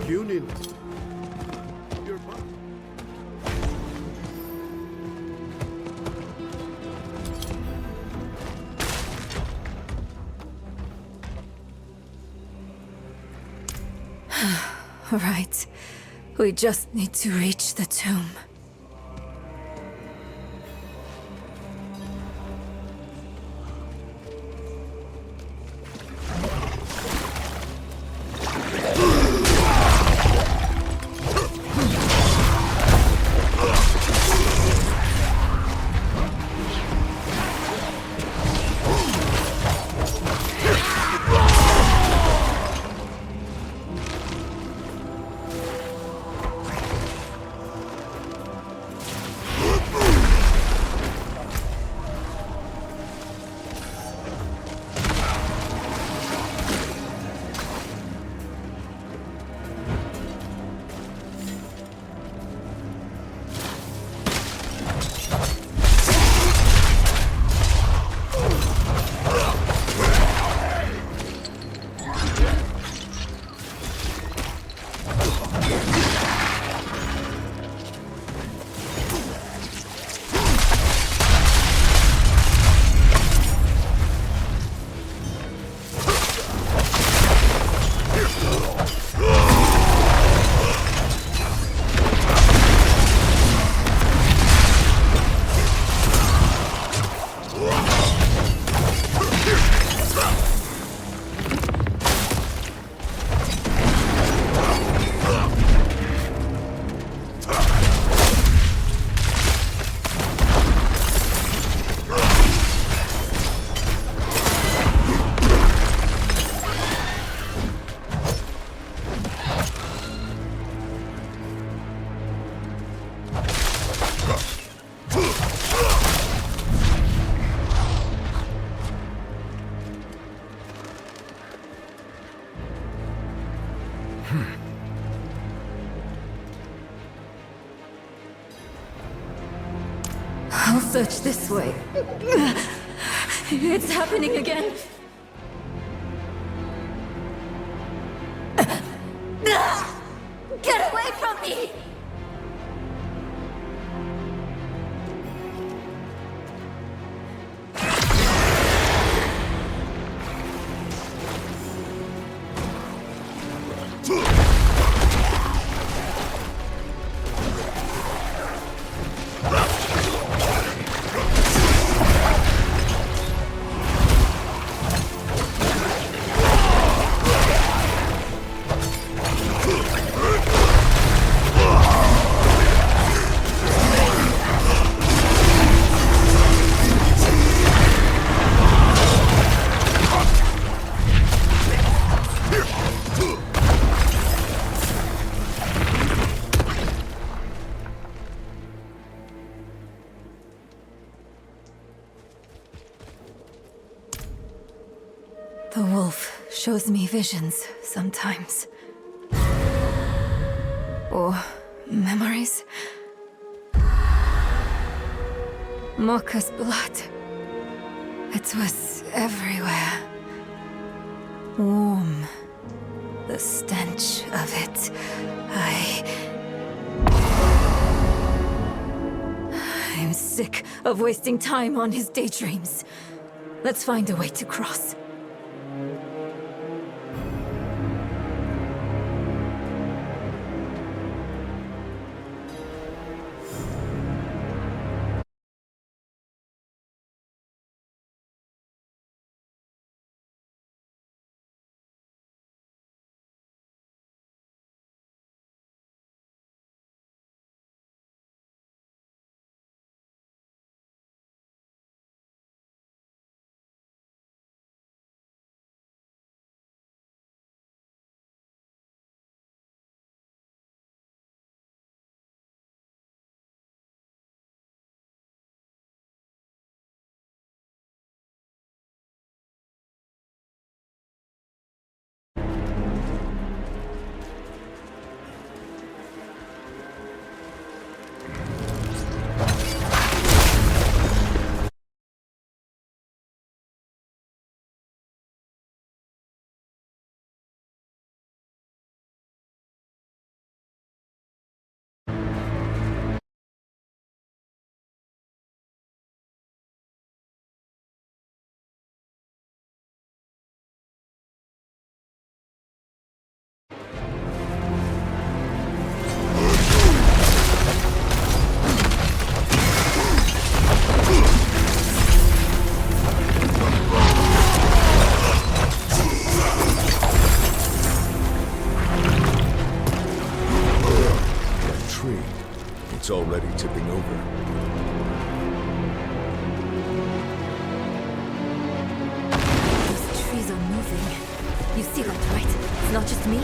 Union. Your Right. We just need to reach the tomb. I'll search this way. It's happening again. Get away from me! The wolf shows me visions sometimes. Or memories. Moka's blood. It was everywhere. Warm. The stench of it. I'm sick of wasting time on his daydreams. Let's find a way to cross. It's already tipping over. Those trees are moving. You see that, right? It's not just me.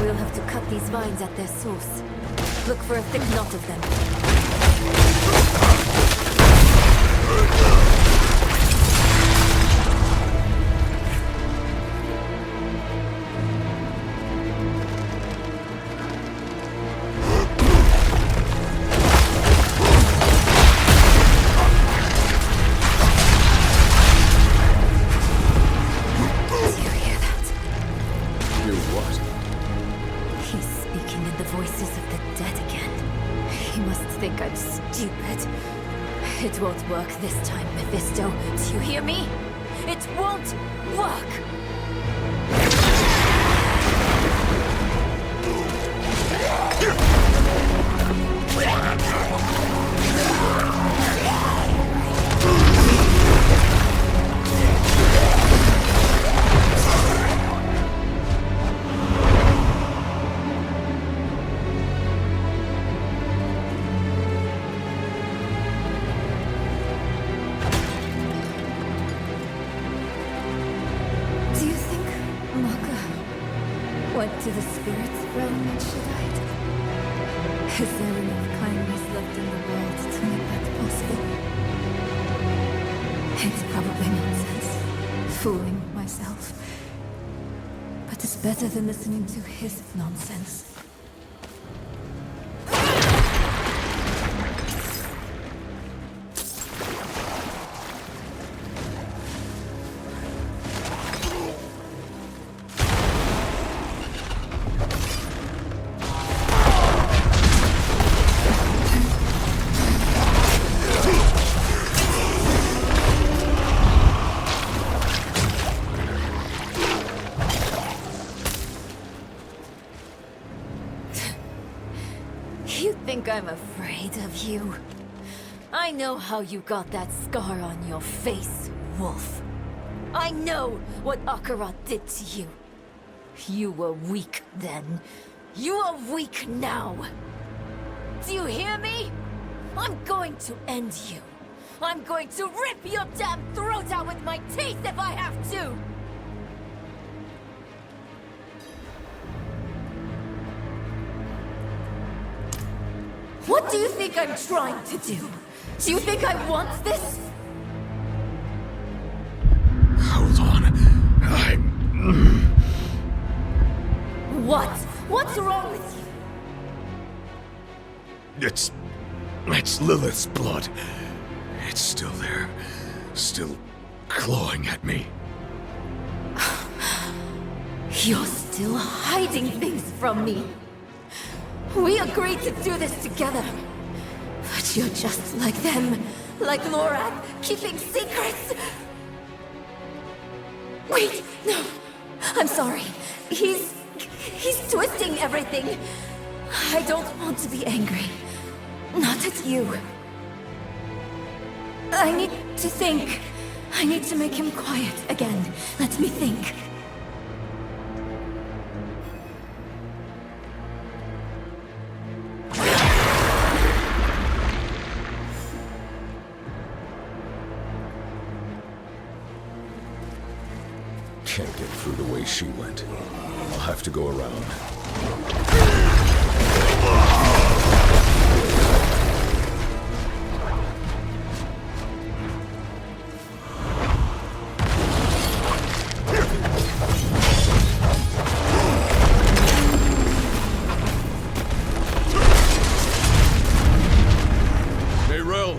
We'll have to cut these vines at their source. Look for a thick knot of them. Do you hear that? Hear what? He's speaking in the voices of the dead again. He must think I'm stupid. It won't work this time, Mephisto. Do you hear me? It won't work! Do you think Maka went to the spirit's realm when she died? Is there enough kindness left in the world to make that possible? It's probably nonsense, fooling myself. But it's better than listening to his nonsense. You think I'm afraid of you? I know how you got that scar on your face, Wolf. I know what Akarat did to you. You were weak then. You are weak now. Do you hear me? I'm going to end you. I'm going to rip your damn throat out with my teeth if I have to! What do you think I'm trying to do? Do you think I want this? Hold on. What? What's wrong with you? It's Lilith's blood. It's still there. Still clawing at me. You're still hiding things from me. We agreed to do this together. But you're just like them. Like Lorath, keeping secrets. Wait, no. I'm sorry. He's twisting everything. I don't want to be angry. Not at you. I need to think. I need to make him quiet again. Let me think. Can't get through the way she went. I'll have to go around. Neyrelle,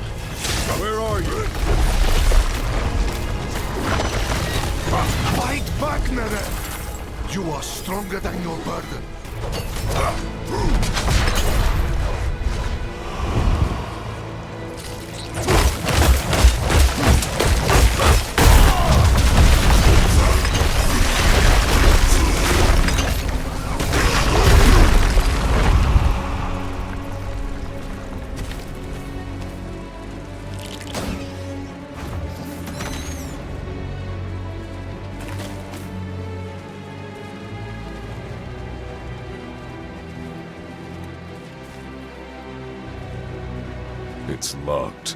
where are you? Fight back, Neyrelle! You are stronger than your burden. It's locked.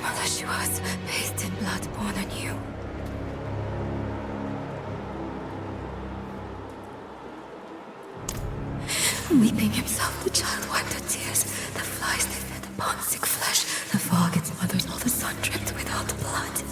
Mother, she was bathed in blood born anew. Weeping himself, the child wiped her tears. The flies they fed upon sick flesh. The fog its mother's all the sun dripped without blood.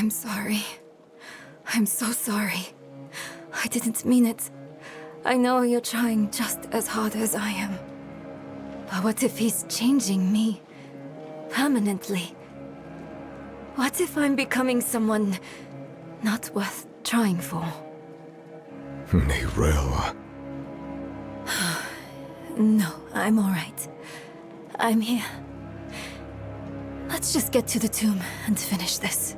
I'm sorry. I'm so sorry. I didn't mean it. I know you're trying just as hard as I am. But what if he's changing me? Permanently? What if I'm becoming someone not worth trying for? Neyrelle. No, I'm alright. I'm here. Let's just get to the tomb and finish this.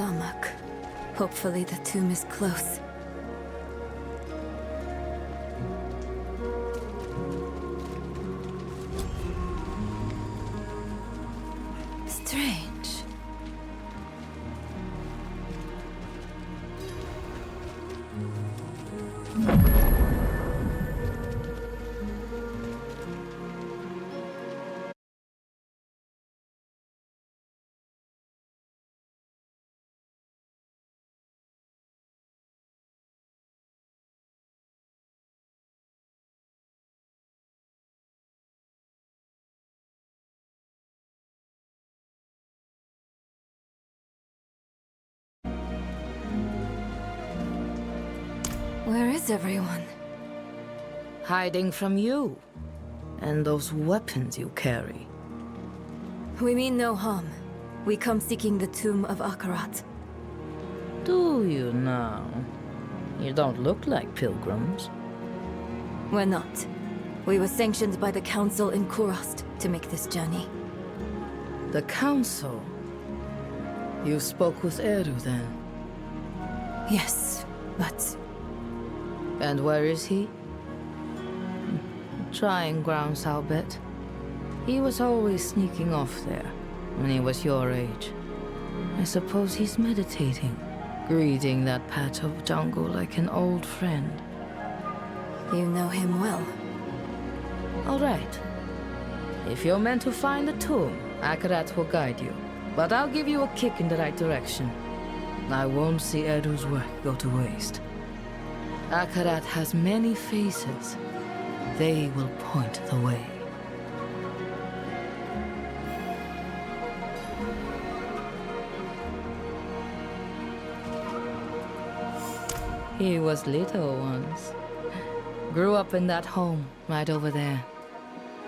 Samak. Hopefully the tomb is close. Strange. Where is everyone? Hiding from you. And those weapons you carry. We mean no harm. We come seeking the tomb of Akarat. Do you now? You don't look like pilgrims. We're not. We were sanctioned by the Council in Kurast to make this journey. The Council? You spoke with Eru then? Yes, but... And where is he? Trying grounds, I'll bet. He was always sneaking off there, when he was your age. I suppose he's meditating, greeting that patch of jungle like an old friend. You know him well. All right. If you're meant to find the tomb, Akarat will guide you. But I'll give you a kick in the right direction. I won't see Eru's work go to waste. Akarat has many faces. They will point the way. He was little once. Grew up in that home right over there.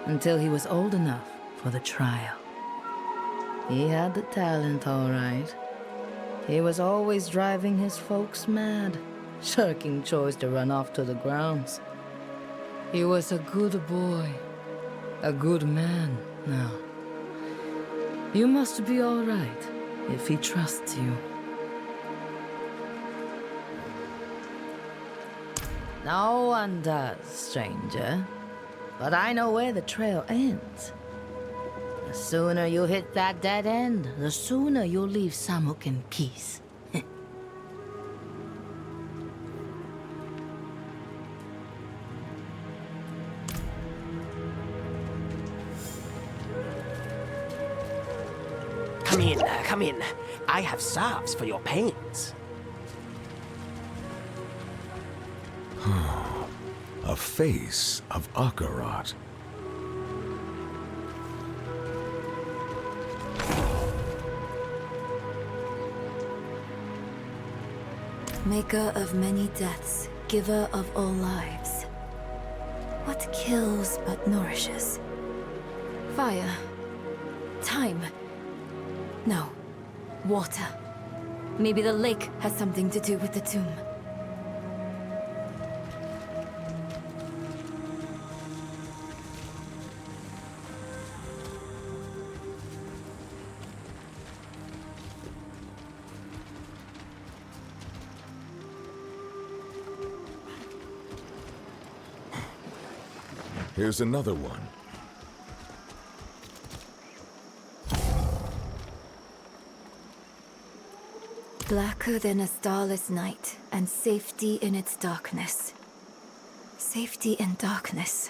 Until he was old enough for the trial. He had the talent, all right. He was always driving his folks mad, shirking chores to run off to the grounds. He was a good boy, a good man now. You must be all right if he trusts you. No one does, stranger. But I know where the trail ends. The sooner you hit that dead end, the sooner you'll leave Samuk in peace. Come in. I have salves for your pains. A face of Akarat. Maker of many deaths, giver of all lives. What kills but nourishes? Fire. Time. No. Water. Maybe the lake has something to do with the tomb. Here's another one. Blacker than a starless night, and safety in its darkness. Safety in darkness.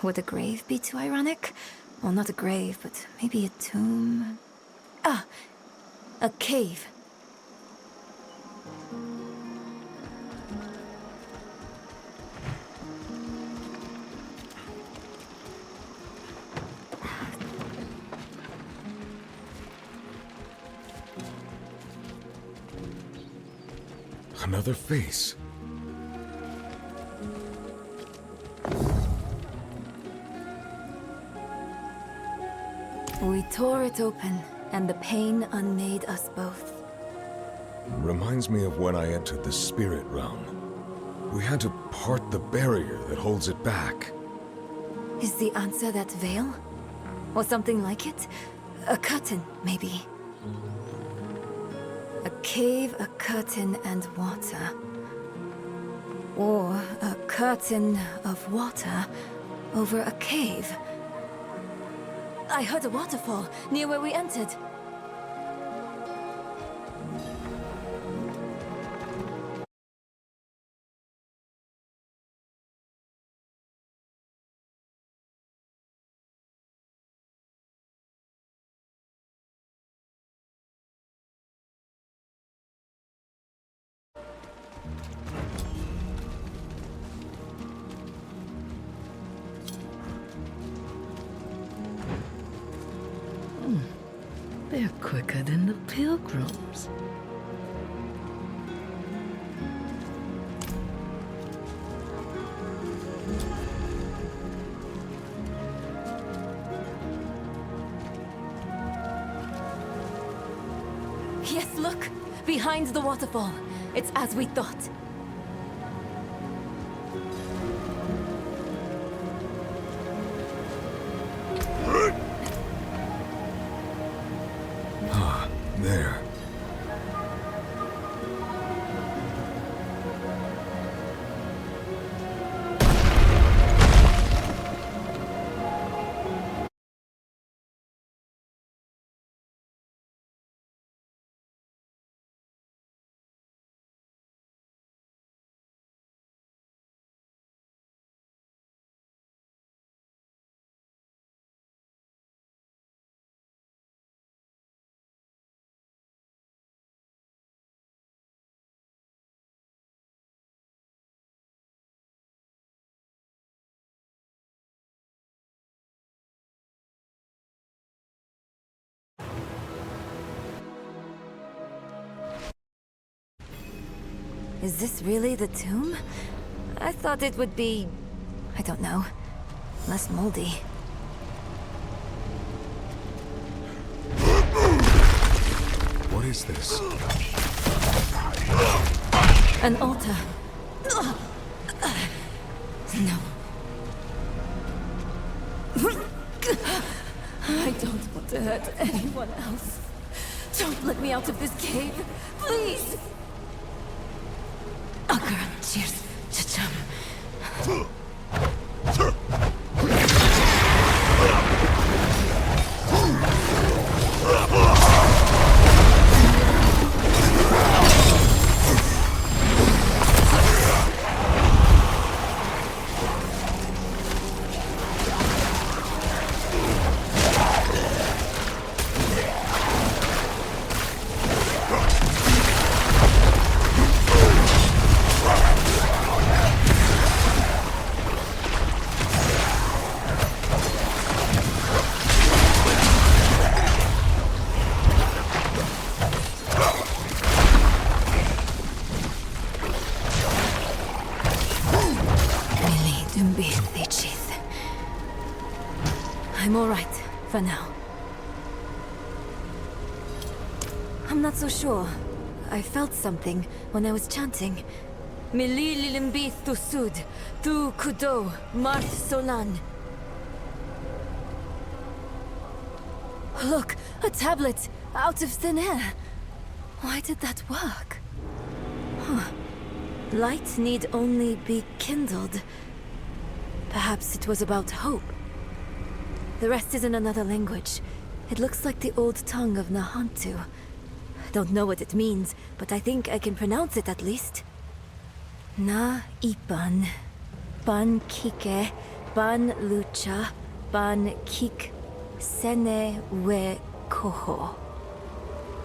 Would a grave be too ironic? Well, not a grave, but maybe a tomb. Ah! A cave. Another face. We tore it open, and the pain unmade us both. Reminds me of when I entered the spirit realm. We had to part the barrier that holds it back. Is the answer that veil? Or something like it? A curtain, maybe. A cave, a curtain, and water. Or a curtain of water over a cave. I heard a waterfall near where we entered. They're quicker than the pilgrims. Yes, look! Behind the waterfall. It's as we thought. There. Is this really the tomb? I thought it would be... I don't know. Less moldy. What is this? An altar. No. I don't want to hurt anyone else. Don't let me out of this cave, please! Akaran, cheers, Chacham. I'm all right, for now. I'm not so sure. I felt something when I was chanting. Mili lilimbi thusud, tu kudo, marth solan. Look, a tablet out of thin air. Why did that work? Huh. Light need only be kindled. Perhaps it was about hope. The rest is in another language. It looks like the old tongue of Nahantu. I don't know what it means, but I think I can pronounce it at least. Na ipan, ban kike, ban lucha, ban kik, sene we koho.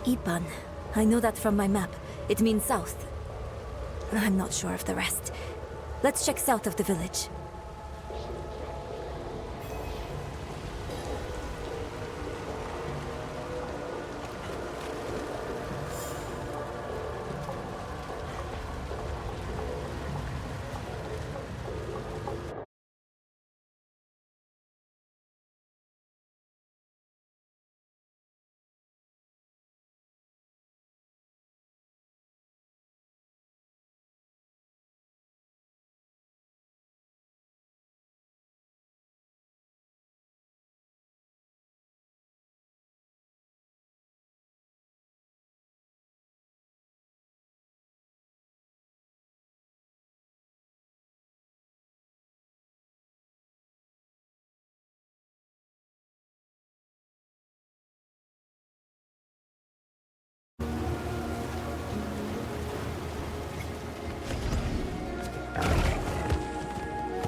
Ipan. I know that from my map. It means south. I'm not sure of the rest. Let's check south of the village.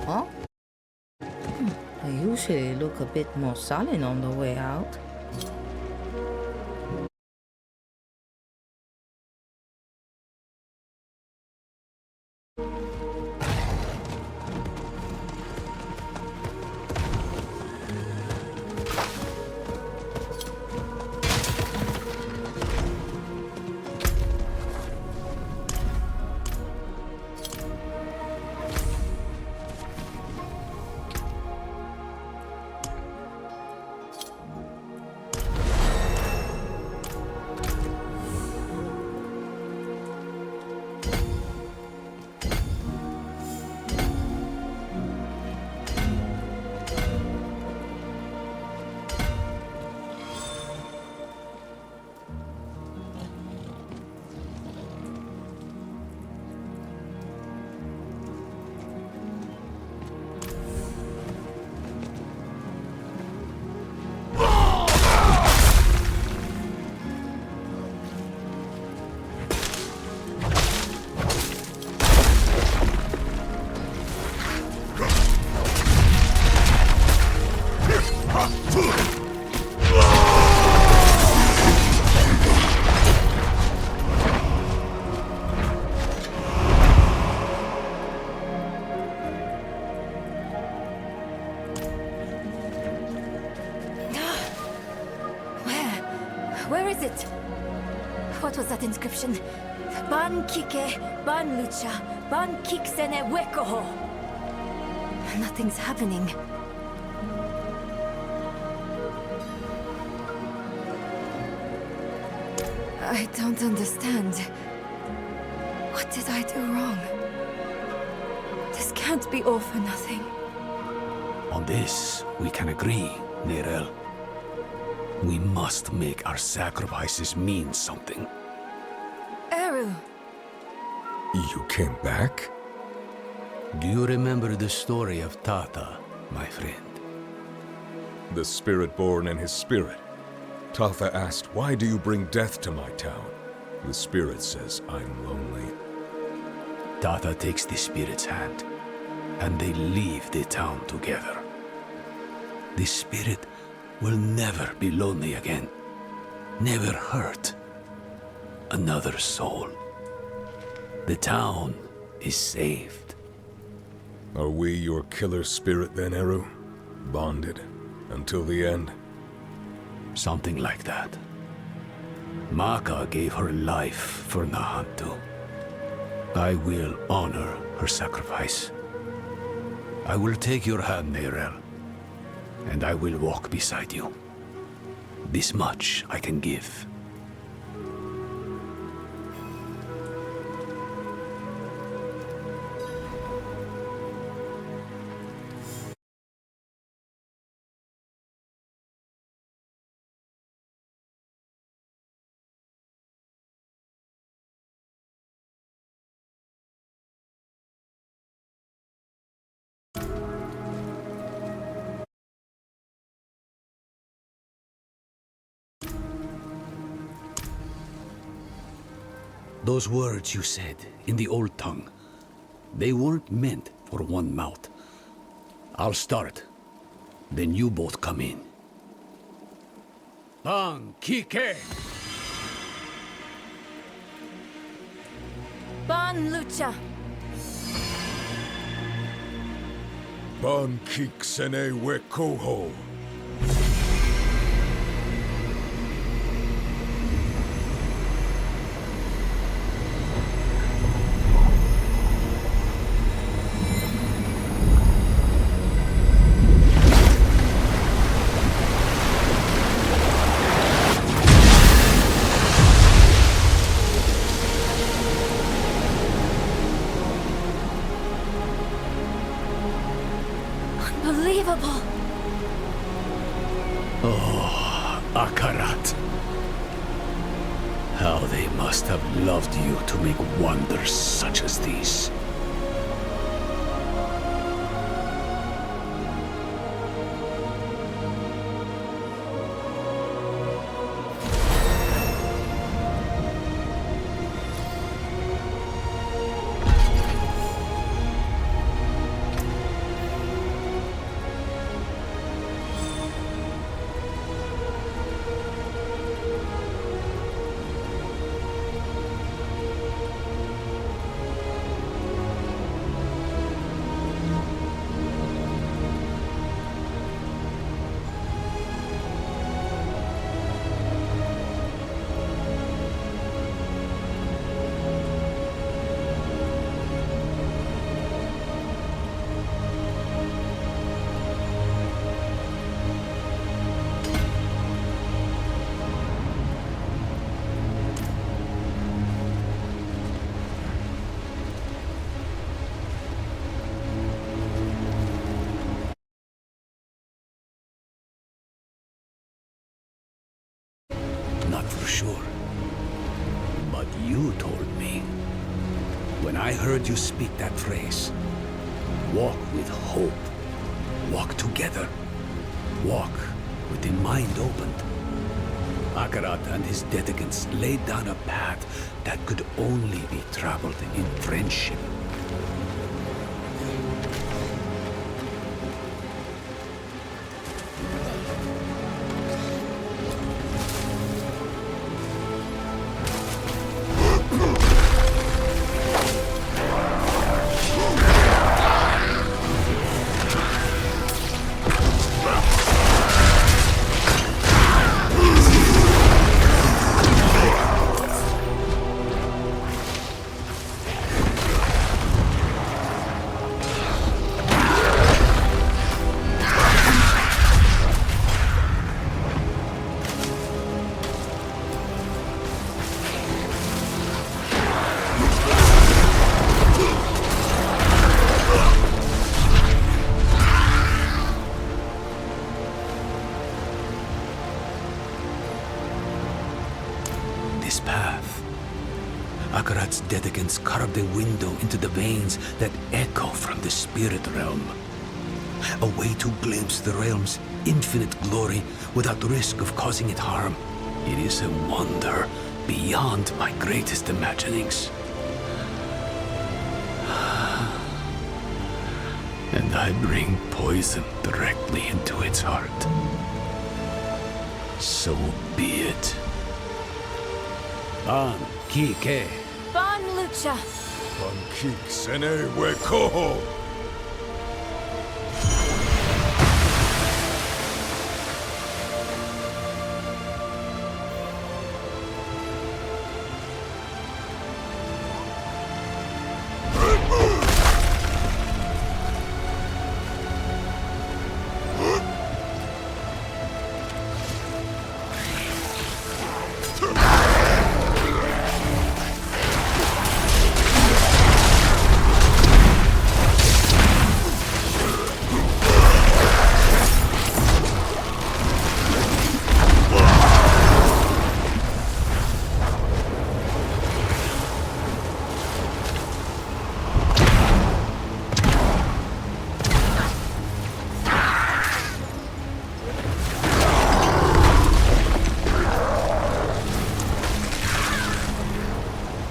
Huh? I usually look a bit more sullen on the way out. Where is it? What was that inscription? Ban kike, ban lucha, ban kiksene wekoho. Nothing's happening. I don't understand. What did I do wrong? This can't be all for nothing. On this, we can agree, Neyrelle. We must make our sacrifices mean something. Eru! You came back? Do you remember the story of Tata, my friend? The Spirit-born and his spirit. Tatha asked, "Why do you bring death to my town?" The spirit says, "I'm lonely." Tata takes the spirit's hand, and they leave the town together. The spirit will never be lonely again. Never hurt another soul. The town is saved. Are we your killer spirit then, Eru? Bonded until the end? Something like that. Maka gave her life for Nahantu. I will honor her sacrifice. I will take your hand, Neyrelle, and I will walk beside you. This much I can give. Those words you said in the old tongue, they weren't meant for one mouth. I'll start, then you both come in. Ban Kike! Ban lucha! Ban kiksene wekoho. Unbelievable! Akarat. How they must have loved you to make wonders such as these. sure. But you told me, when I heard you speak that phrase, walk with hope, walk together, walk with the mind opened. Akarat and his Dedicants laid down a path that could only be traveled in friendship. This path, Akarat's Dedicants carved a window into the veins that echo from the spirit realm. A way to glimpse the realm's infinite glory without risk of causing it harm. It is a wonder beyond my greatest imaginings. And I bring poison directly into its heart. So be it. Ban Kike. Ban Lucha! Pankik Sene Wekoho!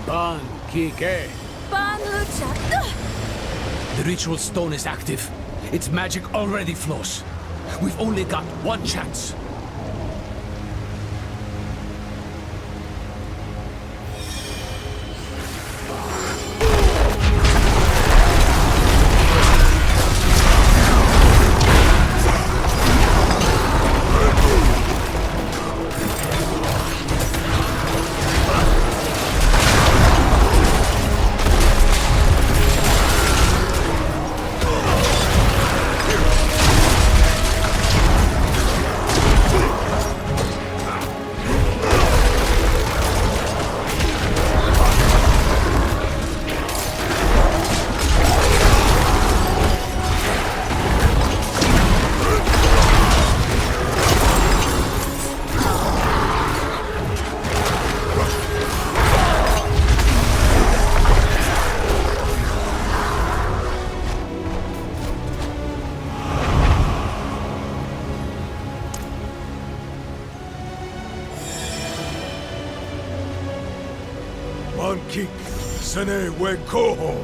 Ban Kike. Ban Lucha! The ritual stone is active. Its magic already flows. We've only got one chance. Pankik Sene Wekoho!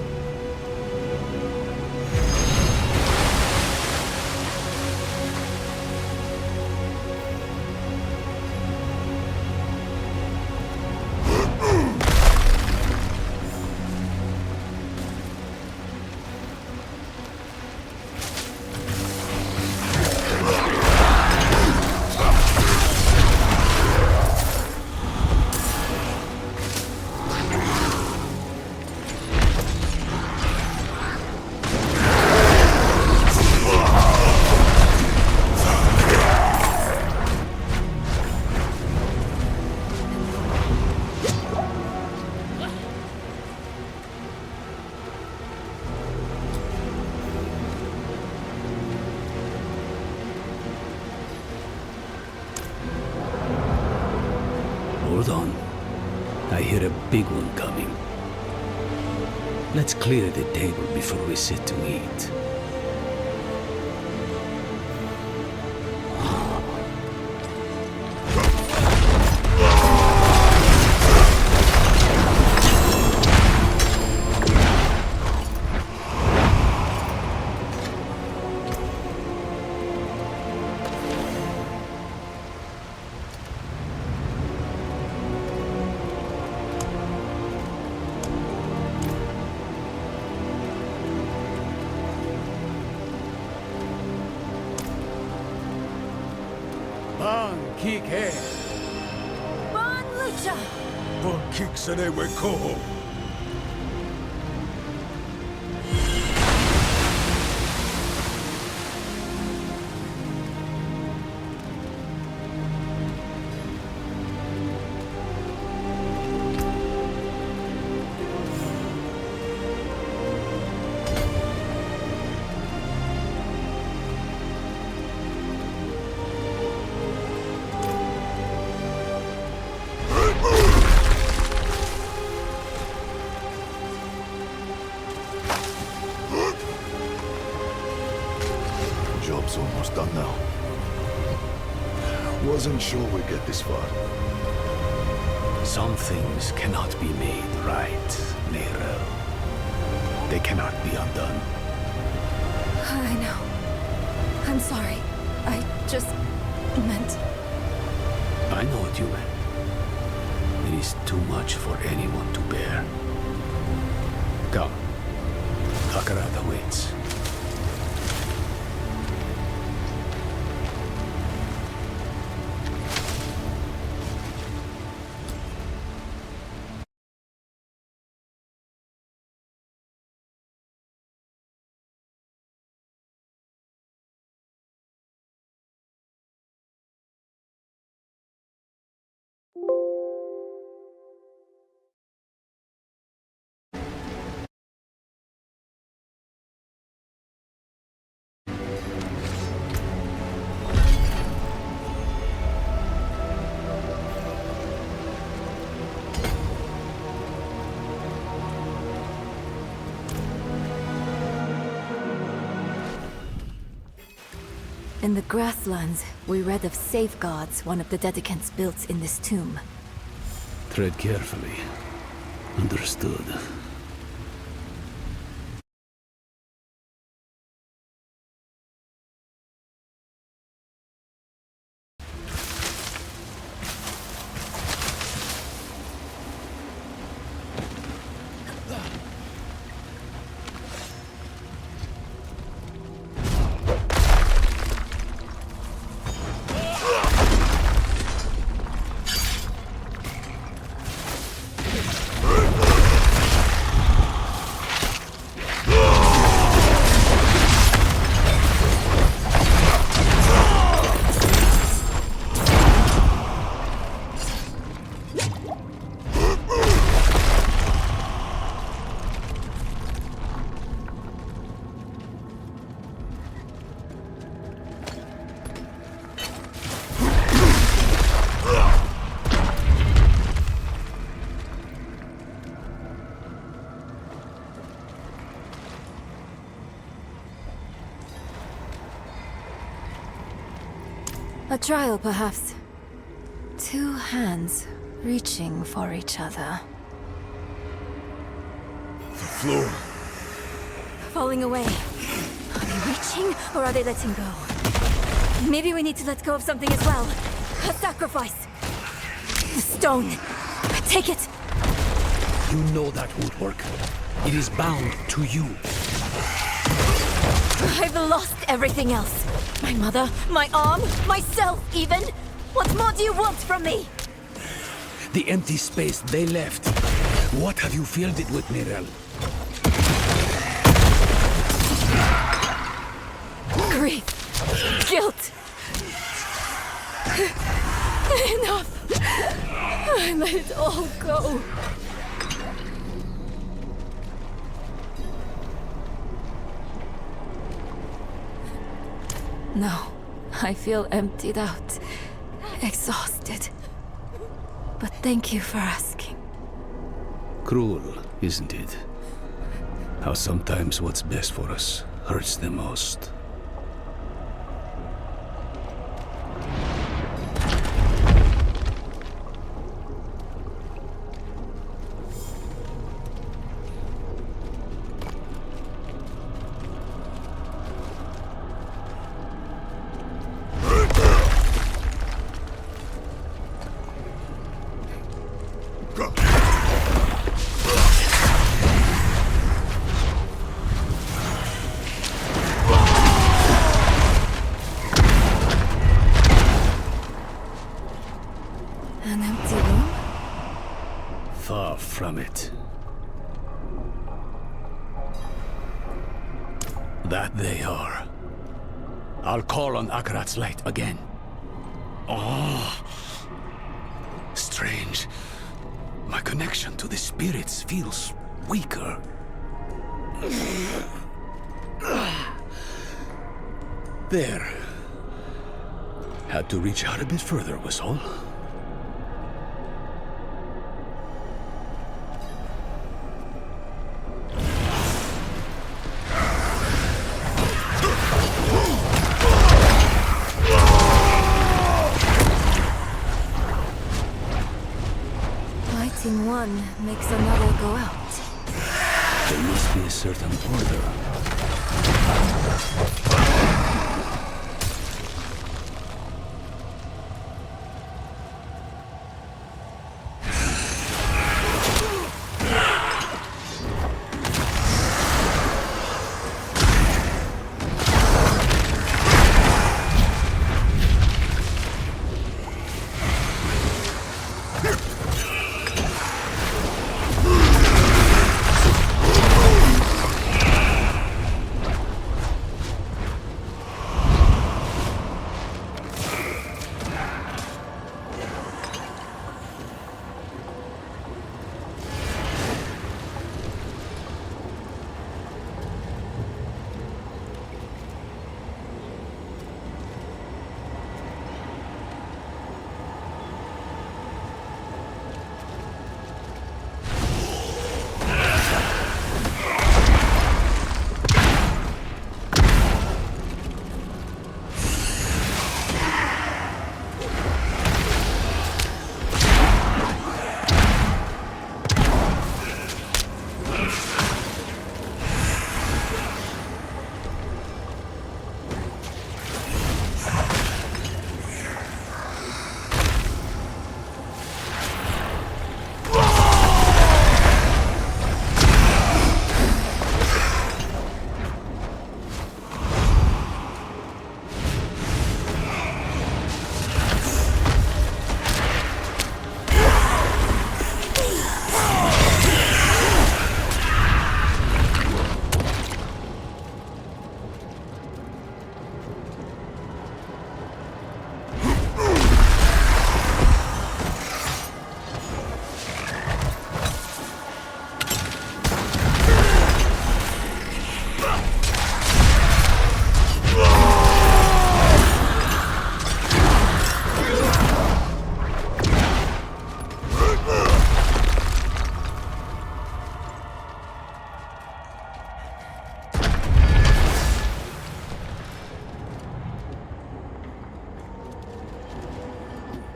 Hold on. I hear a big one coming. Let's clear the table before we sit to eat. Ban Kike. Bon Lucha! Bon Kiksene Wekoho! Job's almost done now. Wasn't sure we'd get this far. Some things cannot be made right, Neyrelle. They cannot be undone. I know. I'm sorry. I just meant... I know what you meant. It is too much for anyone to bear. Come. Akarat awaits. In the grasslands, we read of safeguards one of the Dedicants built in this tomb. Tread carefully. Understood. A trial, perhaps. Two hands reaching for each other. The floor. Falling away. Are they reaching, or are they letting go? Maybe we need to let go of something as well. A sacrifice. The stone. Take it. You know that won't work. It is bound to you. I've lost everything else. My mother, my arm, myself even. What more do you want from me? The empty space they left. What have you filled it with, Neyrelle? Grief. Guilt. Enough. I let it all go. No, I feel emptied out, exhausted. But thank you for asking. Cruel, isn't it? How sometimes what's best for us hurts the most. An empty room? Far from it. That they are. I'll call on Akarat's light again. Oh, strange. My connection to the spirits feels weaker. There. Had to reach out a bit further, was all. Lighting one makes another go out. There must be a certain order.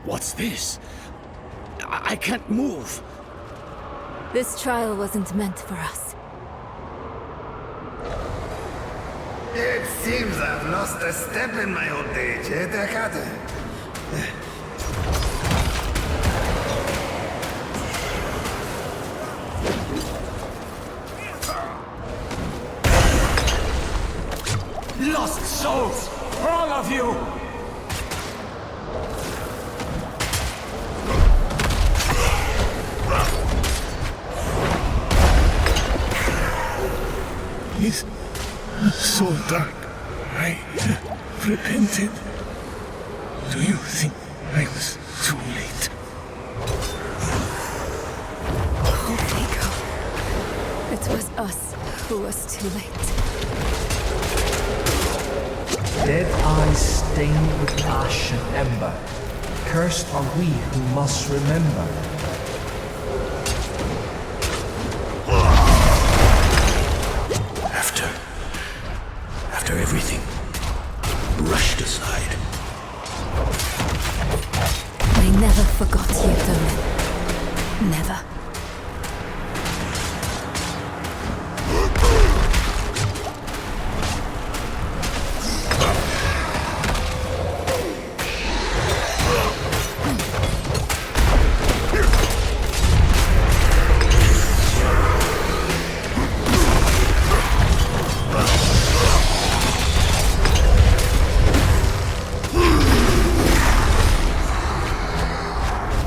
What's this? I can't move. This trial wasn't meant for us. It seems I've lost a step in my old age, eh, Takata? Lost souls! All of you! It's so dark. I repented. Do you think I was too late? Vigo. It was us who was too late. Dead eyes stained with ash and ember. cursed are we who must remember. After everything brushed aside. I never forgot you, Dolan. Never.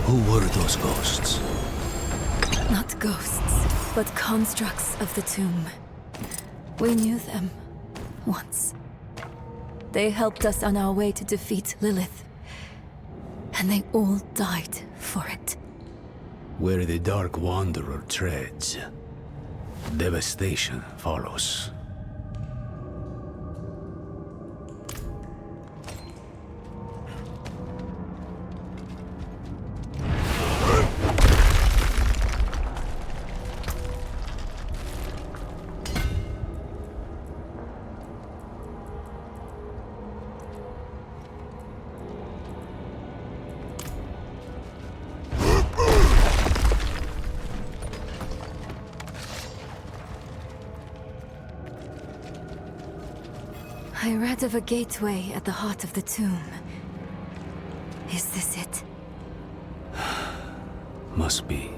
Who were those ghosts? Not ghosts, but constructs of the tomb. We knew them once. They helped us on our way to defeat Lilith. And they all died for it. Where the Dark Wanderer treads, devastation follows. I read of a gateway at the heart of the tomb. Is this it? Must be.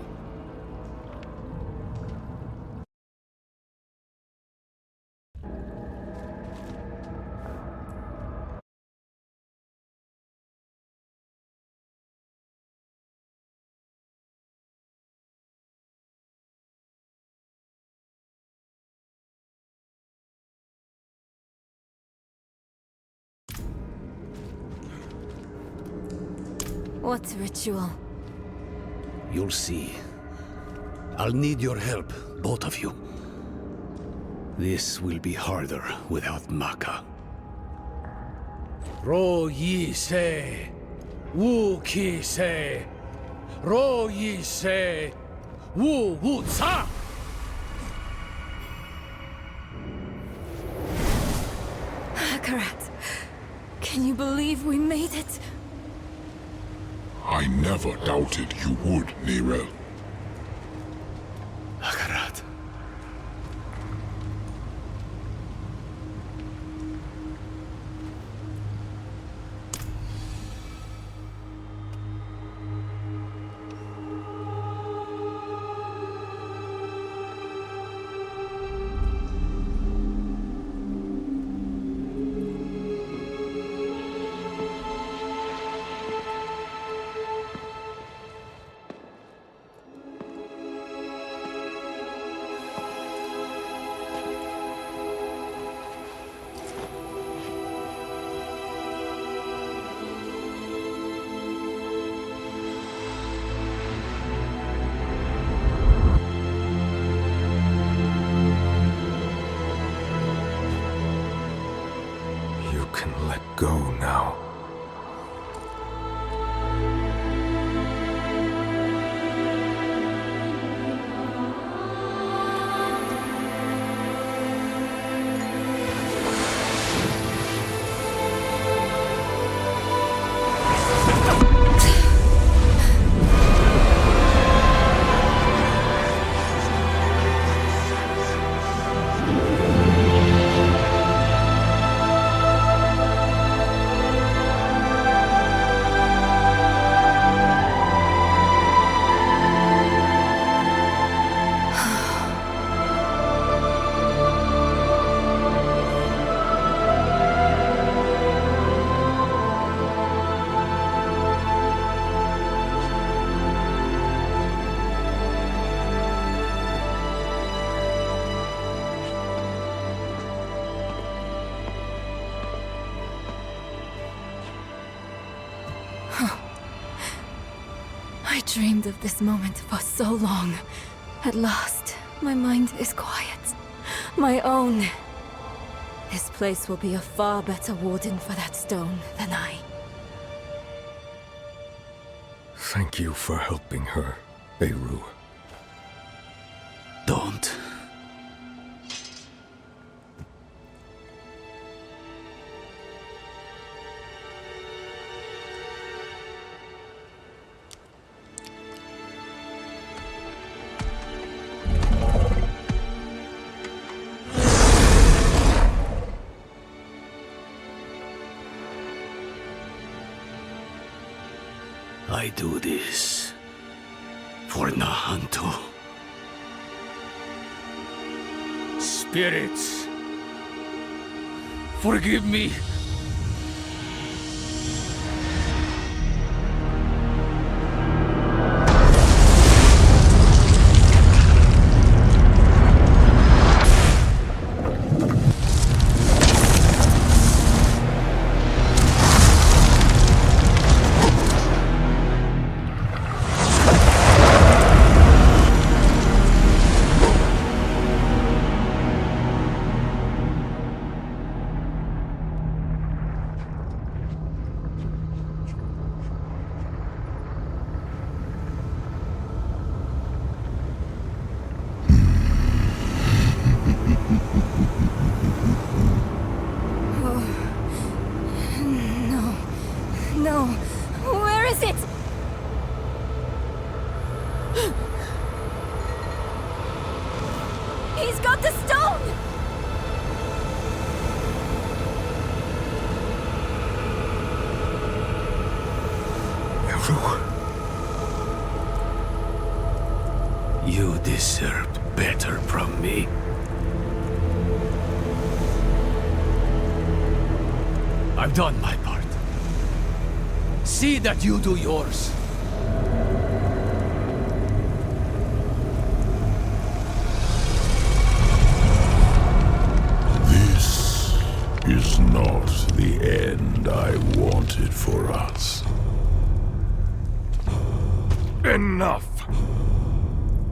What ritual? You'll see. I'll need your help, both of you. This will be harder without Maka. Ro yi se, wu ki se, ro yi se, wu wu ca. Akarat, can you believe we made it? I never doubted you would, Nirel. Akarat. Go now. I dreamed of this moment for so long. At last, my mind is quiet. My own. This place will be a far better warden for that stone than I. Thank you for helping her, Eru. Don't. I do this for Nahantu. Spirits, forgive me. No. Where is it? He's got the stone! Eru. You deserved better from me. I've done my part. See that you do yours. This is not the end I wanted for us. Enough!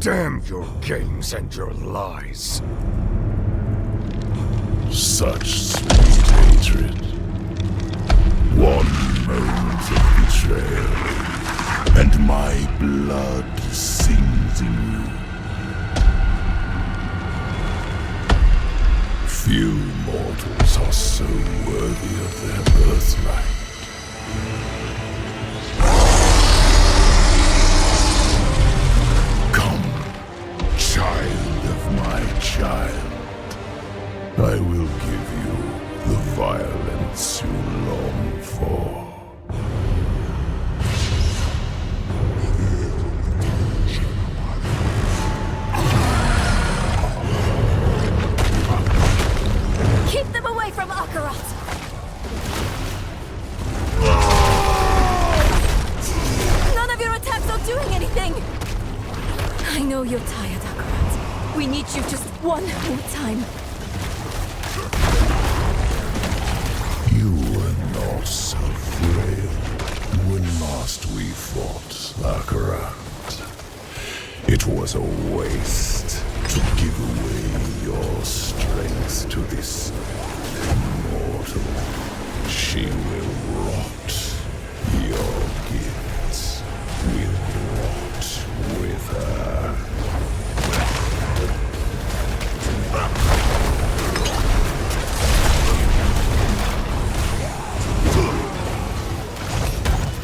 Damn your games and your lies. Such sweet hatred. One moment of betrayal, and my blood sings anew. Few mortals are so worthy of their birthright. Come, child of my child. I will give you the violence you long for. Keep them away from Akarat! None of your attacks are doing anything! I know you're tired, Akarat. We need you just one more time. You were not so frail when last we fought Akarat. It was a waste to give away your strength to this immortal. She will rot. Your gifts will rot with her.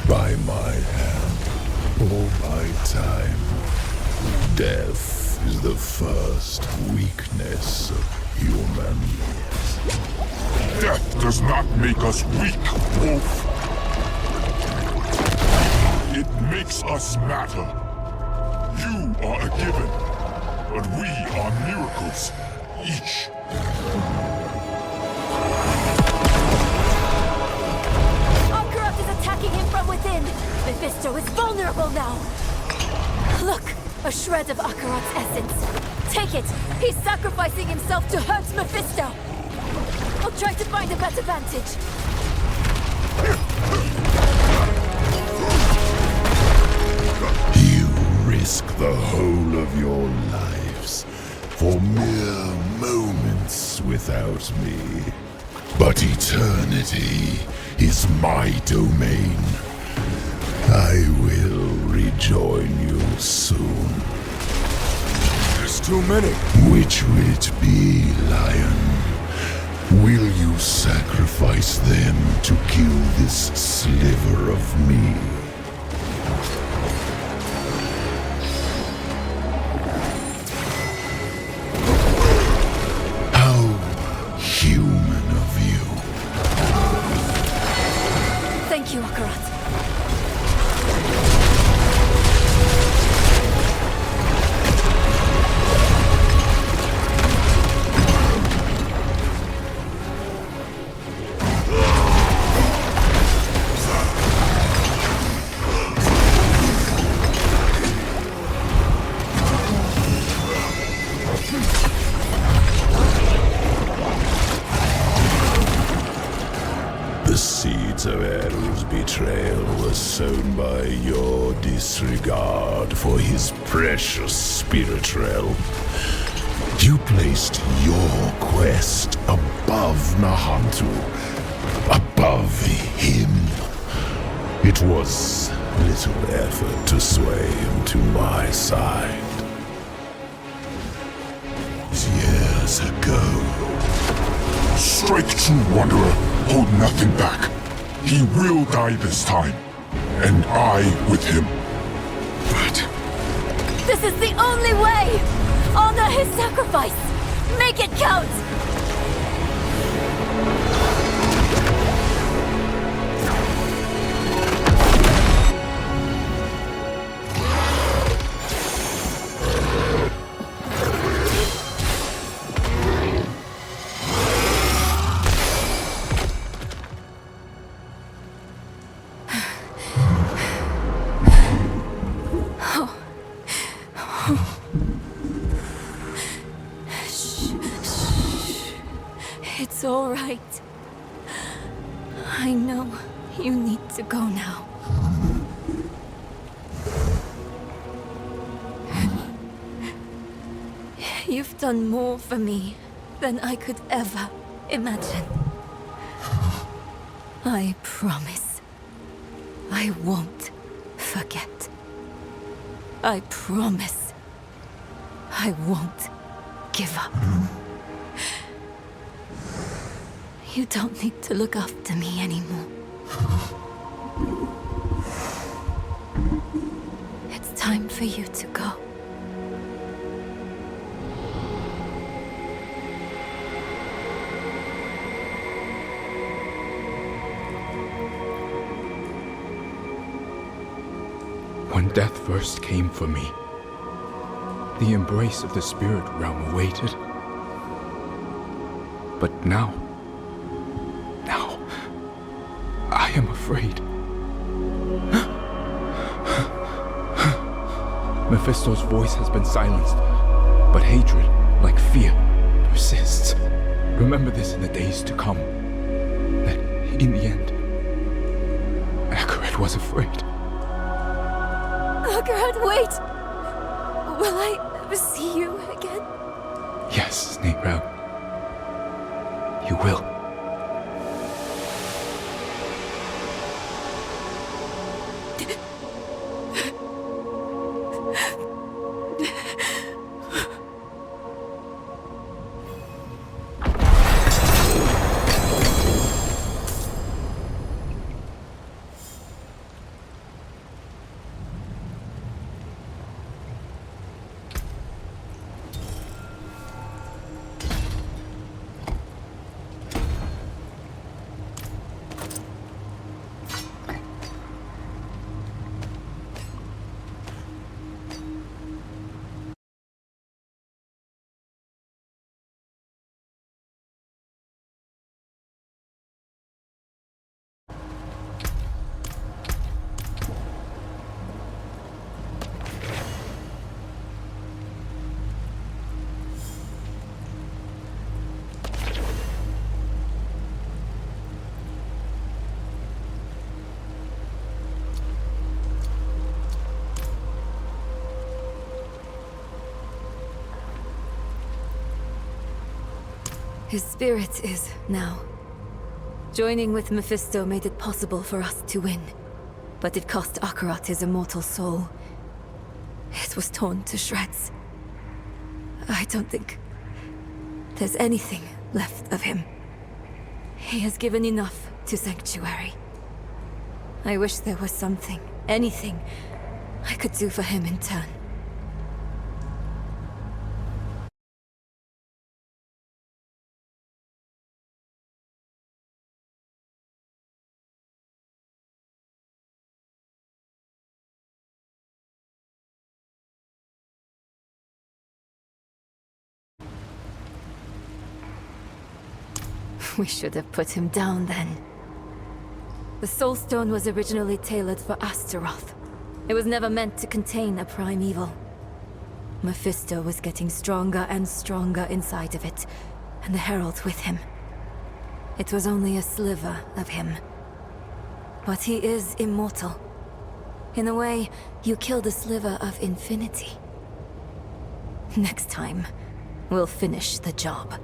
By my hand, or by time, death is the first weakness of humans. Death does not make us weak, Wolf. It makes us matter. You are a given, but we are miracles, each. Akarat is attacking him from within! Mephisto is vulnerable now! Look! A shred of Akarat's essence. Take it! He's sacrificing himself to hurt Mephisto! I'll try to find a better vantage. You risk the whole of your lives for mere moments without me. But eternity is my domain. I will join you soon. There's too many. Which will it be, Lion? Will you sacrifice them to kill this sliver of me? How human of you. Thank you, Akarat. The seeds of Eru's betrayal were sown by your disregard for his precious spirit realm. You placed your quest above Nahantu, above him. It was little effort to sway him to my side. Years ago. Strike true, Wanderer. Hold nothing back. He will die this time. And I with him. But This is the only way! Honor his sacrifice! Make it count! It's all right. I know you need to go now. You've done more for me than I could ever imagine. I promise. I won't forget. I promise. I won't give up. You don't need to look after me anymore. It's time for you to go. When death first came for me, the embrace of the spirit realm awaited. But now, I am afraid. Mephisto's voice has been silenced, but hatred, like fear, persists. Remember this in the days to come, that in the end, Akarat was afraid. Akarat, wait! Will I ever see you again? Yes, Neyreb. You will. His spirit is now. Joining with Mephisto made it possible for us to win. But it cost Akarat his immortal soul, It was torn to shreds. I don't think there's anything left of him. He has given enough to Sanctuary. I wish there was something, anything, I could do for him in turn. We should have put him down then. The Soul Stone was originally tailored for Astaroth. It was never meant to contain a prime evil. Mephisto was getting stronger and stronger inside of it, and the Herald with him. It was only a sliver of him. But he is immortal. In a way, you killed a sliver of infinity. Next time, we'll finish the job.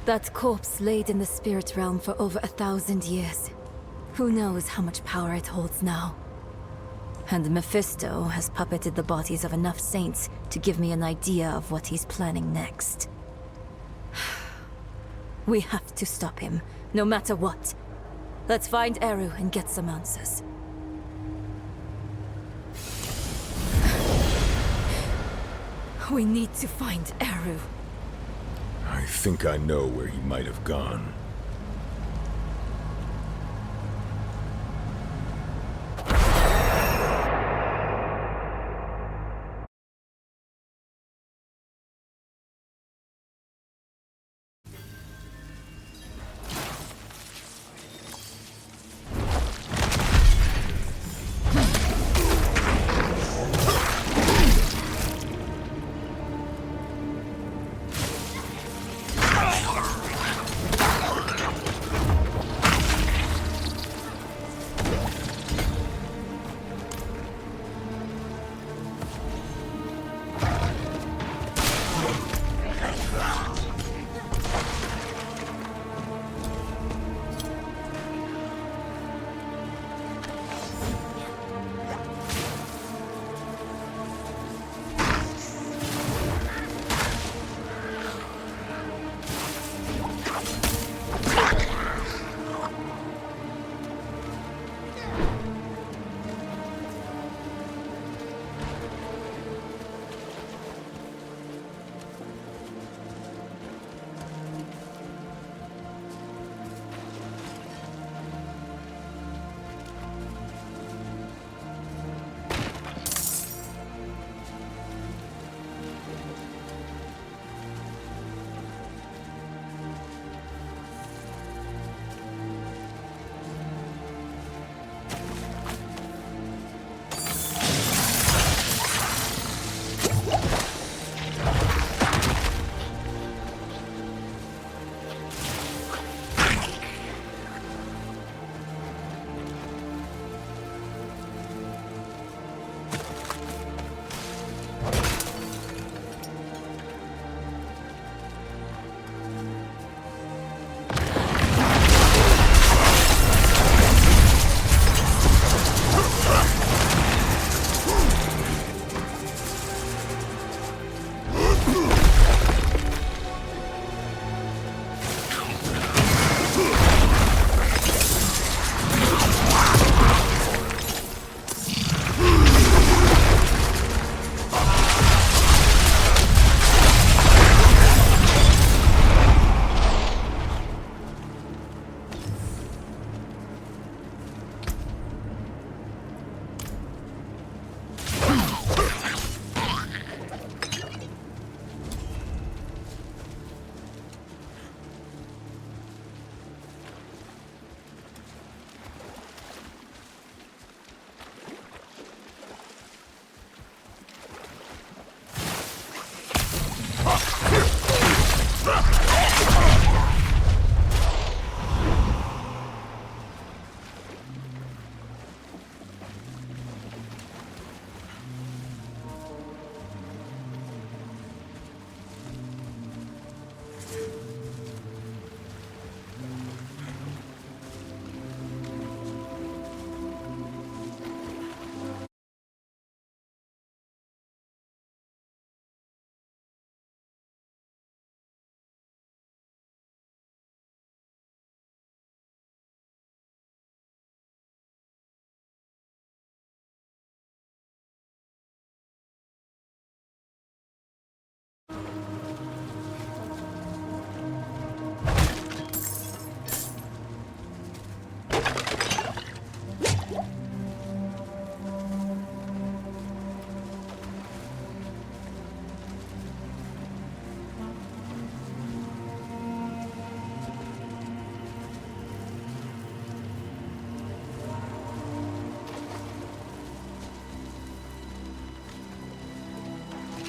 That corpse laid in the spirit realm for over 1,000 years. Who knows how much power it holds now? And Mephisto has puppeted the bodies of enough saints to give me an idea of what he's planning next. We have to stop him, no matter what. Let's find Eru and get some answers. We need to find Eru. I think I know where he might have gone.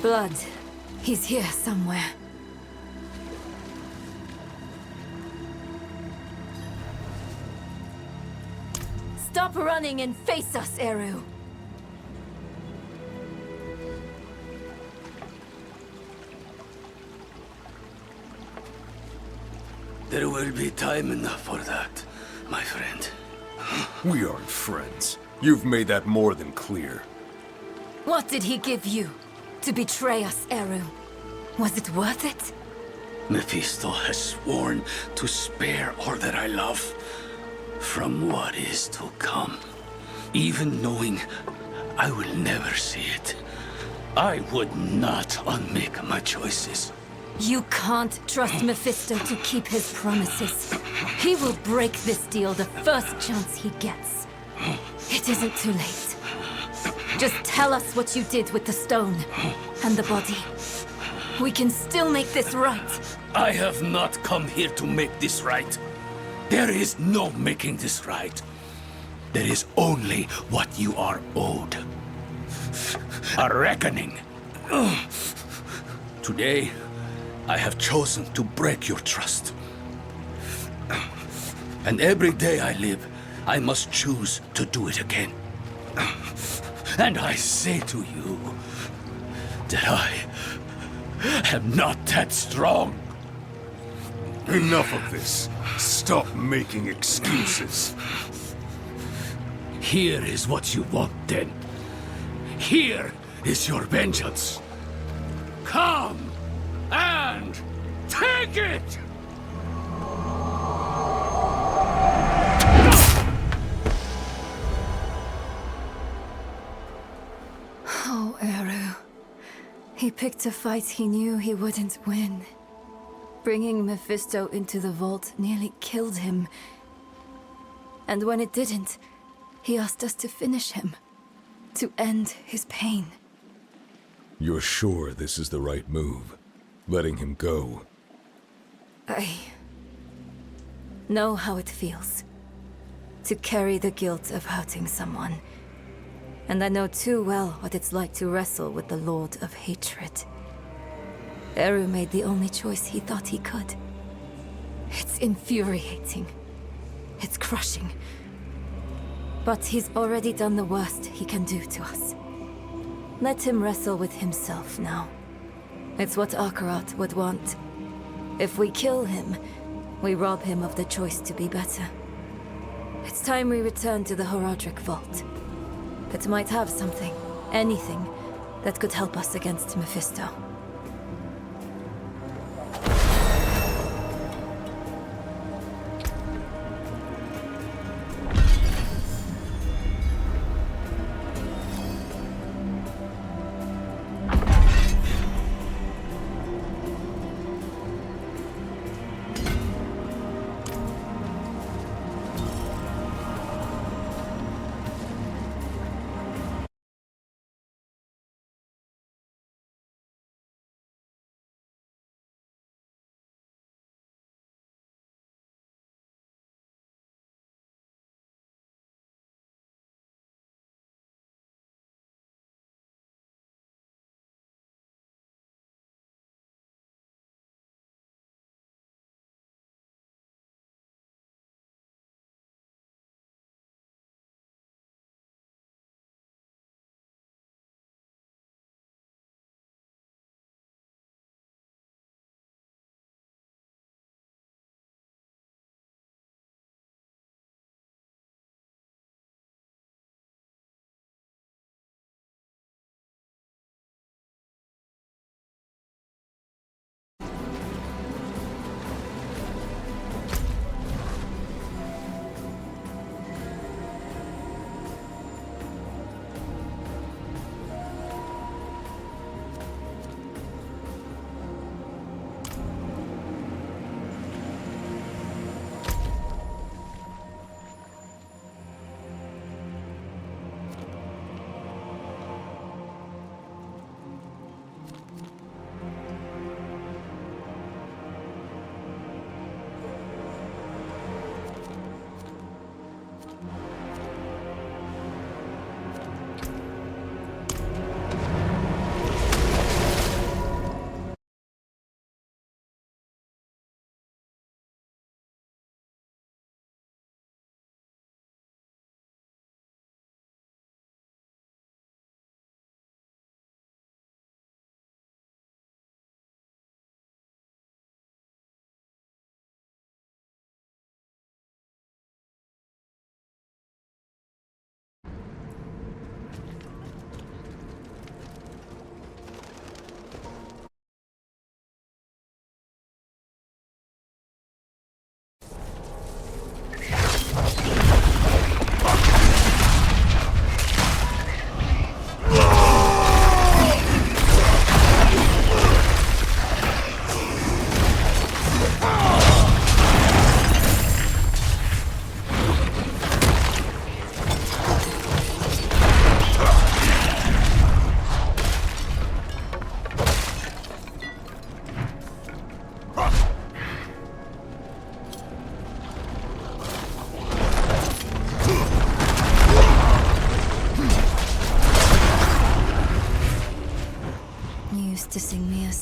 Blood. He's here somewhere. Stop running and face us, Eru. There will be time enough for that, my friend. We aren't friends. You've made that more than clear. What did he give you to betray us, Eru? Was it worth it? Mephisto has sworn to spare all that I love from what is to come. Even knowing I will never see it, I would not unmake my choices. You can't trust Mephisto to keep his promises. He will break this deal the first chance he gets. It isn't too late. Just tell us what you did with the stone and the body. We can still make this right. I have not come here to make this right. There is no making this right. There is only what you are owed. A reckoning. Today, I have chosen to break your trust. And every day I live, I must choose to do it again. And I say to you that I am not that strong. Enough of this. Stop making excuses. Here is what you want, then. Here is your vengeance. Come and take it! Oh, Eru. He picked a fight he knew he wouldn't win. Bringing Mephisto into the vault nearly killed him. And when it didn't, he asked us to finish him. To end his pain. You're sure this is the right move? Letting him go? I know how it feels. To carry the guilt of hurting someone. And I know too well what it's like to wrestle with the Lord of Hatred. Eru made the only choice he thought he could. It's infuriating. It's crushing. But he's already done the worst he can do to us. Let him wrestle with himself now. It's what Akarat would want. If we kill him, we rob him of the choice to be better. It's time we return to the Horadric Vault. It might have something, anything, that could help us against Mephisto.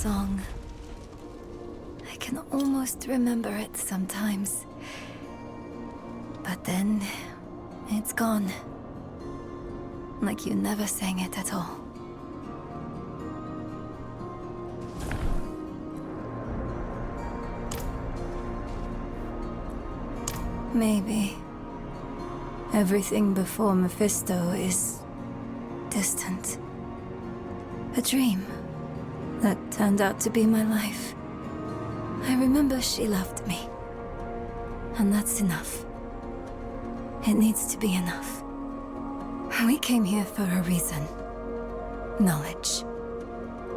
song. I can almost remember it sometimes. But then, it's gone. Like you never sang it at all. Maybe. Everything before Mephisto is distant. A dream that turned out to be my life. I remember she loved me. And that's enough. It needs to be enough. We came here for a reason. Knowledge.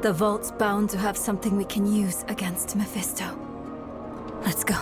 The Vault's bound to have something we can use against Mephisto. Let's go.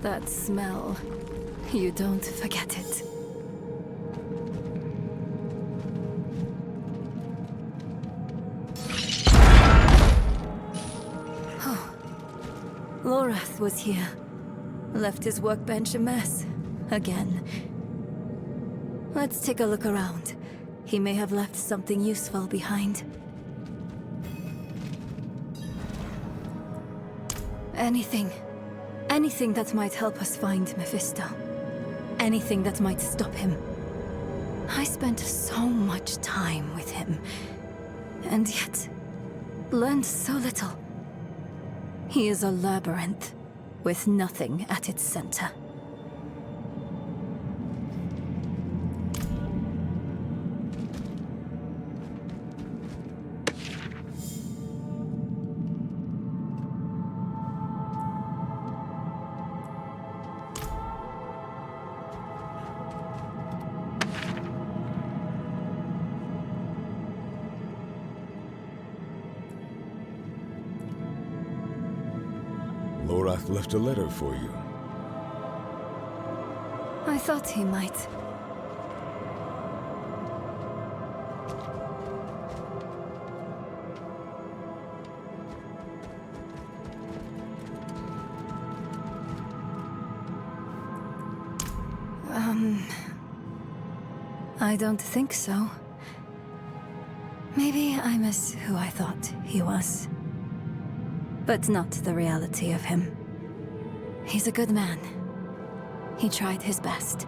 That smell. You don't forget it. Oh. Lorath was here. Left his workbench a mess. Again. Let's take a look around. He may have left something useful behind. Anything. Anything that might help us find Mephisto. Anything that might stop him. I spent so much time with him, and yet learned so little. He is a labyrinth, with nothing at its center. Lorath left a letter for you. I thought he might. I don't think so. Maybe I miss who I thought he was. But not the reality of him. He's a good man. He tried his best.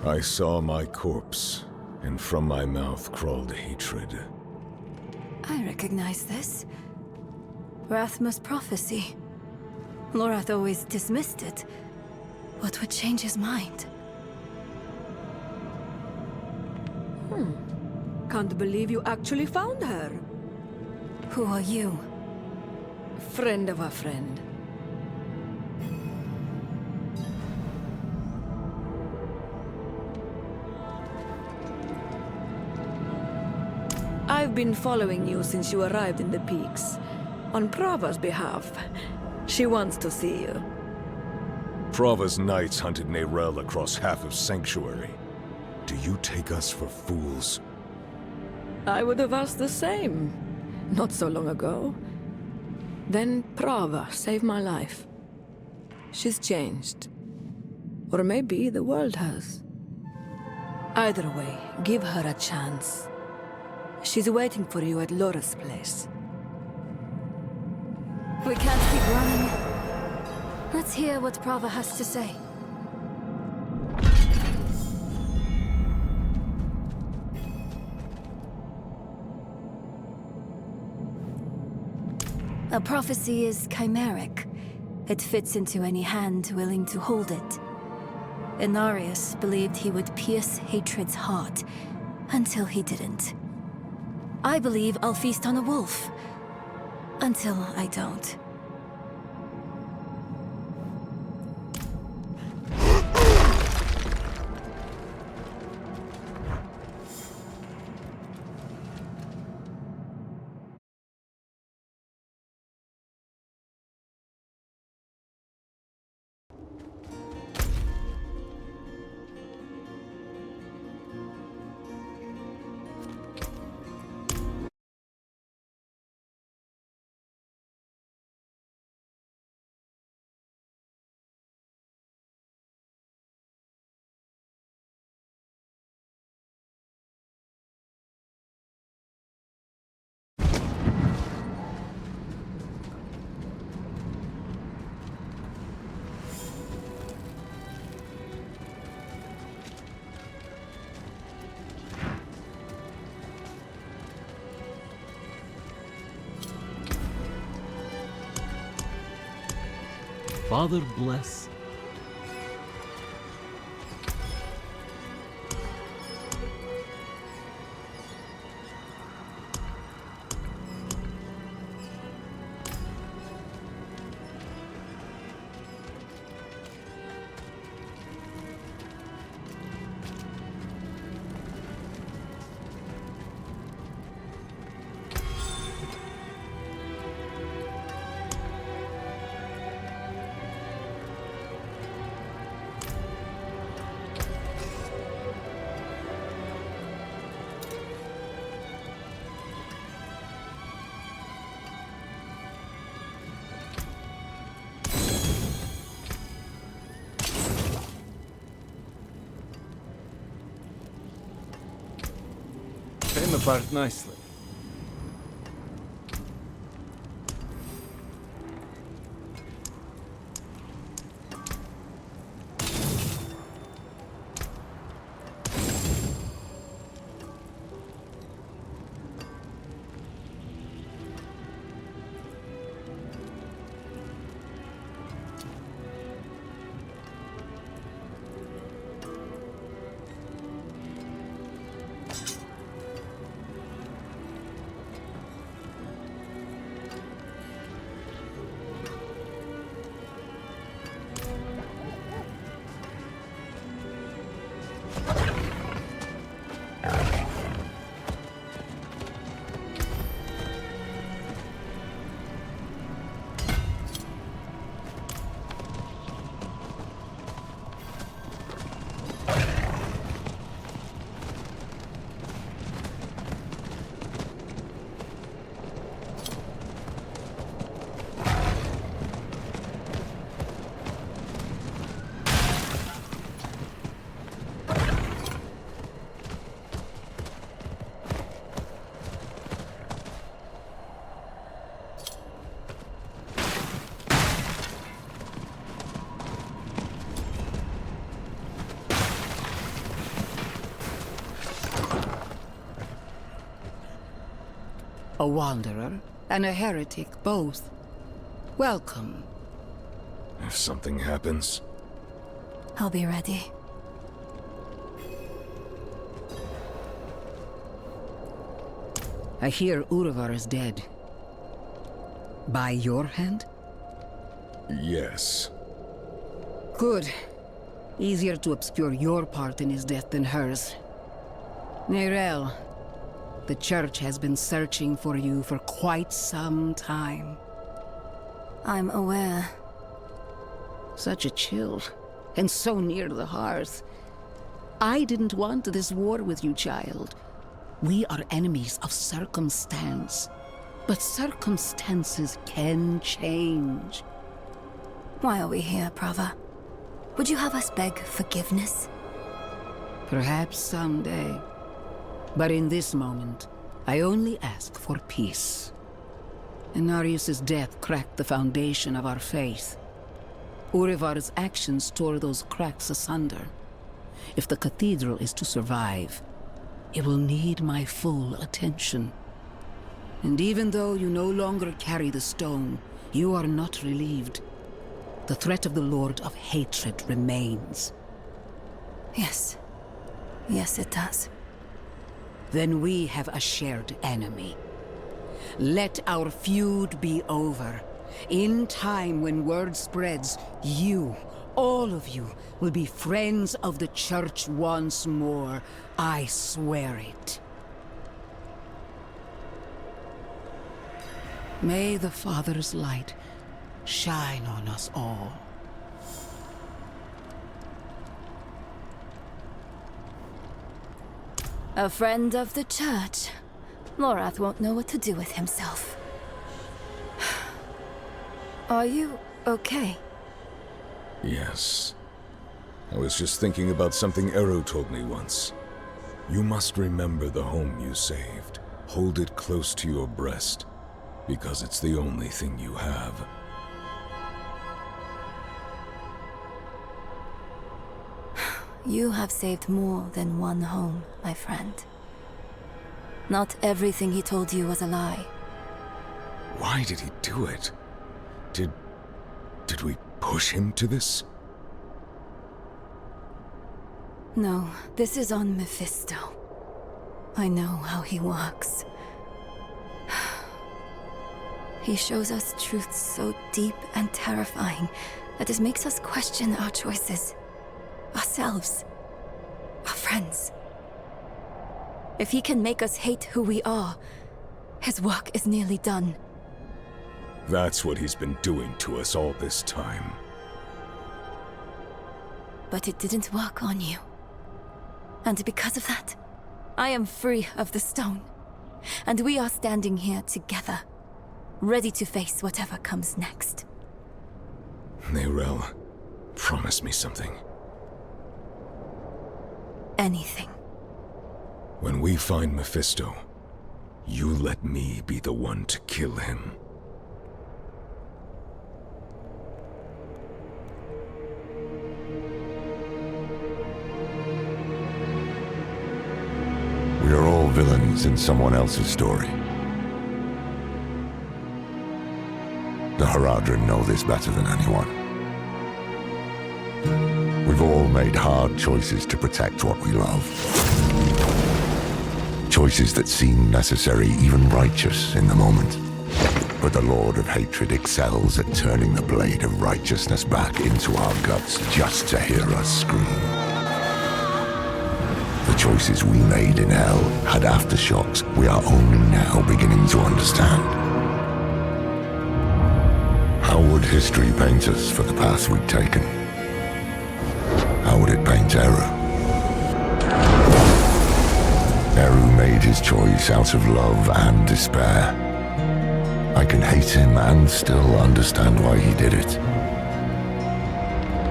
I saw my corpse, and from my mouth crawled hatred. I recognize this. Rathma's prophecy. Lorath always dismissed it. What would change his mind? Can't believe you actually found her. Who are you? Friend of a friend. I've been following you since you arrived in the Peaks. On Prava's behalf. She wants to see you. Prava's knights hunted Neyrelle across half of Sanctuary. Do you take us for fools? I would have asked the same. Not so long ago. Then Prava saved my life. She's changed. Or maybe the world has. Either way, give her a chance. She's waiting for you at Laura's place. We can't keep running. Let's hear what Prava has to say. A prophecy is chimeric. It fits into any hand willing to hold it. Inarius believed he would pierce hatred's heart, until he didn't. I believe I'll feast on a wolf, until I don't. Father bless. Came apart nicely. A wanderer and a heretic both. Welcome. If something happens... I'll be ready. I hear Urivar is dead. By your hand? Yes. Good. Easier to obscure your part in his death than hers. Neyrelle, the Church has been searching for you for quite some time. I'm aware. Such a chill, and so near the hearth. I didn't want this war with you, child. We are enemies of circumstance. But circumstances can change. Why are we here, Prava? Would you have us beg forgiveness? Perhaps someday. But in this moment, I only ask for peace. Inarius' death cracked the foundation of our faith. Urivar's actions tore those cracks asunder. If the cathedral is to survive, it will need my full attention. And even though you no longer carry the stone, you are not relieved. The threat of the Lord of Hatred remains. Yes. Yes, it does. Then we have a shared enemy. Let our feud be over. In time, when word spreads, you, all of you, will be friends of the Church once more. I swear it. May the Father's light shine on us all. A friend of the Church. Lorath won't know what to do with himself. Are you okay? Yes. I was just thinking about something Eru told me once. You must remember the home you saved. Hold it close to your breast, because it's the only thing you have. You have saved more than one home, my friend. Not everything he told you was a lie. Why did he do it? Did we push him to this? No, this is on Mephisto. I know how he works. He shows us truths so deep and terrifying that it makes us question our choices. Ourselves. Our friends. If he can make us hate who we are, his work is nearly done. That's what he's been doing to us all this time. But it didn't work on you. And because of that, I am free of the stone. And we are standing here together, ready to face whatever comes next. Neyrelle, promise me something. Anything. When we find Mephisto, you let me be the one to kill him. We are all villains in someone else's story. The Haradrim know this better than anyone. We've all made hard choices to protect what we love. Choices that seem necessary, even righteous in the moment. But the Lord of Hatred excels at turning the blade of righteousness back into our guts just to hear us scream. The choices we made in Hell had aftershocks we are only now beginning to understand. How would history paint us for the path we'd taken? How would it paint Eru? Eru made his choice out of love and despair. I can hate him and still understand why he did it.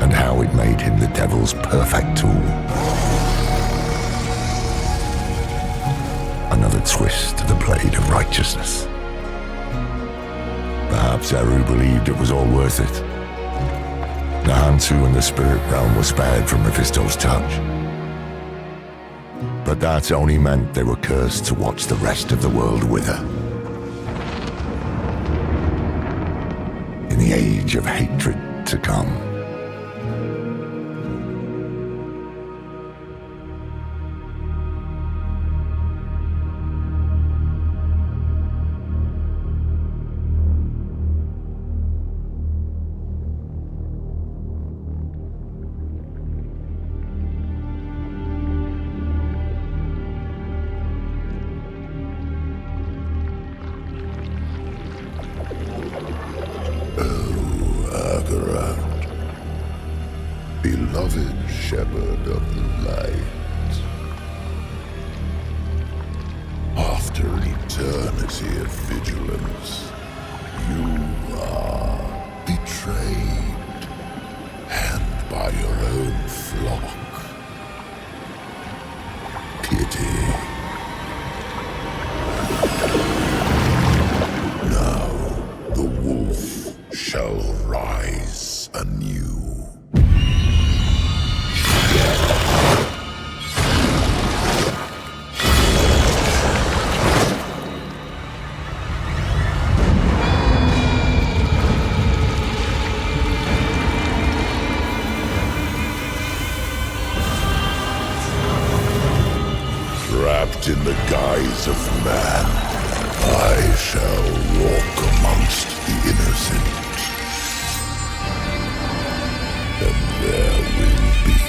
And how it made him the devil's perfect tool. Another twist to the blade of righteousness. Perhaps Eru believed it was all worth it. Nahantu and the spirit realm were spared from Mephisto's touch. But that only meant they were cursed to watch the rest of the world wither. In the age of hatred to come. shepherd of the light. After eternity of vigilance, you are betrayed, and by your own flock. Pity. Now the wolf shall rise anew. Trapped in the guise of man, I shall walk amongst the innocent. And there will be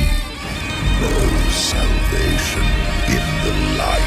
no salvation in the light.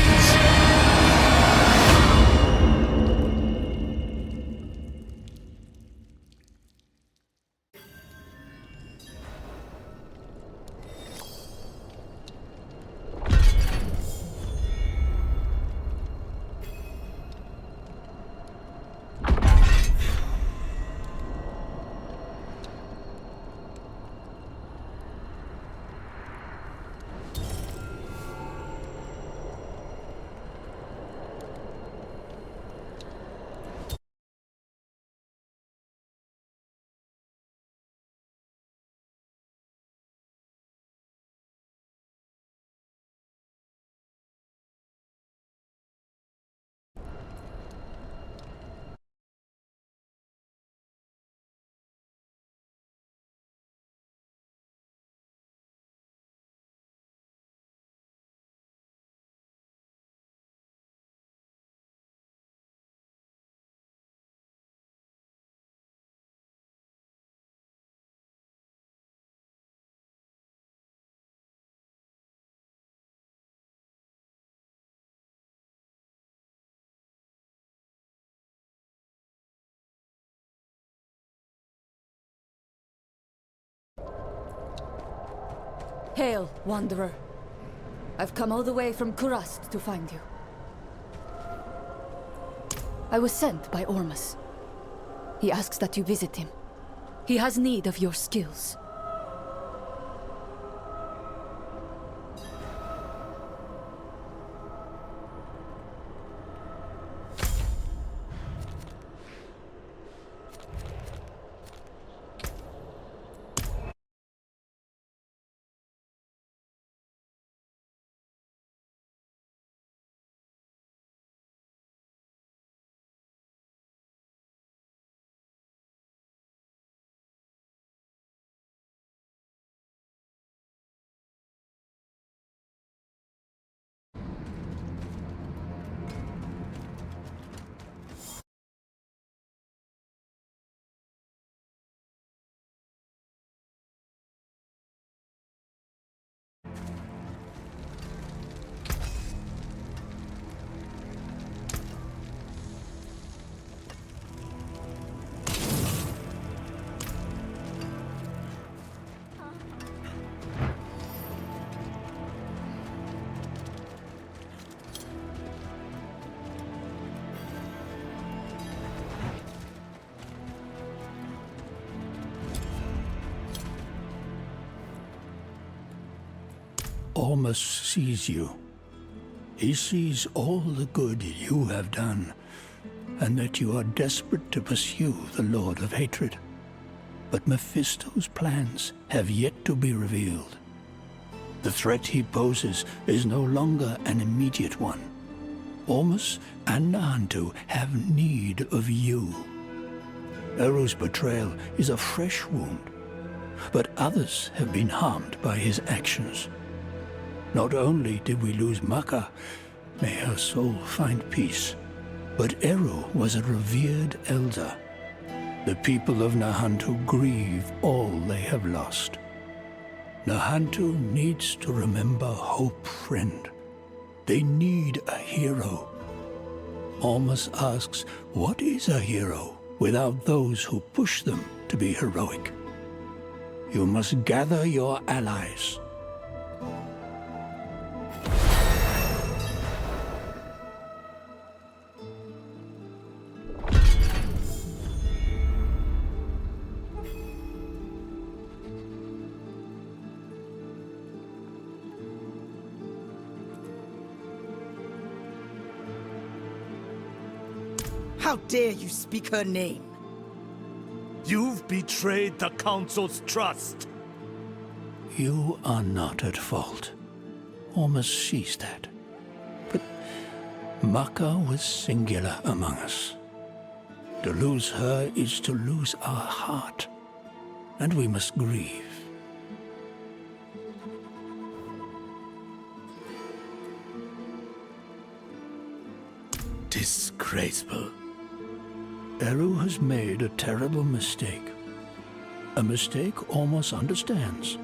Hail, Wanderer. I've come all the way from Kurast to find you. I was sent by Ormus. He asks that you visit him. He has need of your skills. Ormus sees you. He sees all the good you have done, and that you are desperate to pursue the Lord of Hatred. But Mephisto's plans have yet to be revealed. The threat he poses is no longer an immediate one. Ormus and Nahantu have need of you. Eru's betrayal is a fresh wound, but others have been harmed by his actions. Not only did we lose Maka, may her soul find peace, but Eru was a revered elder. The people of Nahantu grieve all they have lost. Nahantu needs to remember hope, friend. They need a hero. Ormus asks, what is a hero without those who push them to be heroic? You must gather your allies How dare you speak her name? You've betrayed the Council's trust. You are not at fault. Almost sees that. But Maka was singular among us. To lose her is to lose our heart, and we must grieve. Disgraceful. Eru has made a terrible mistake. A mistake almost understands,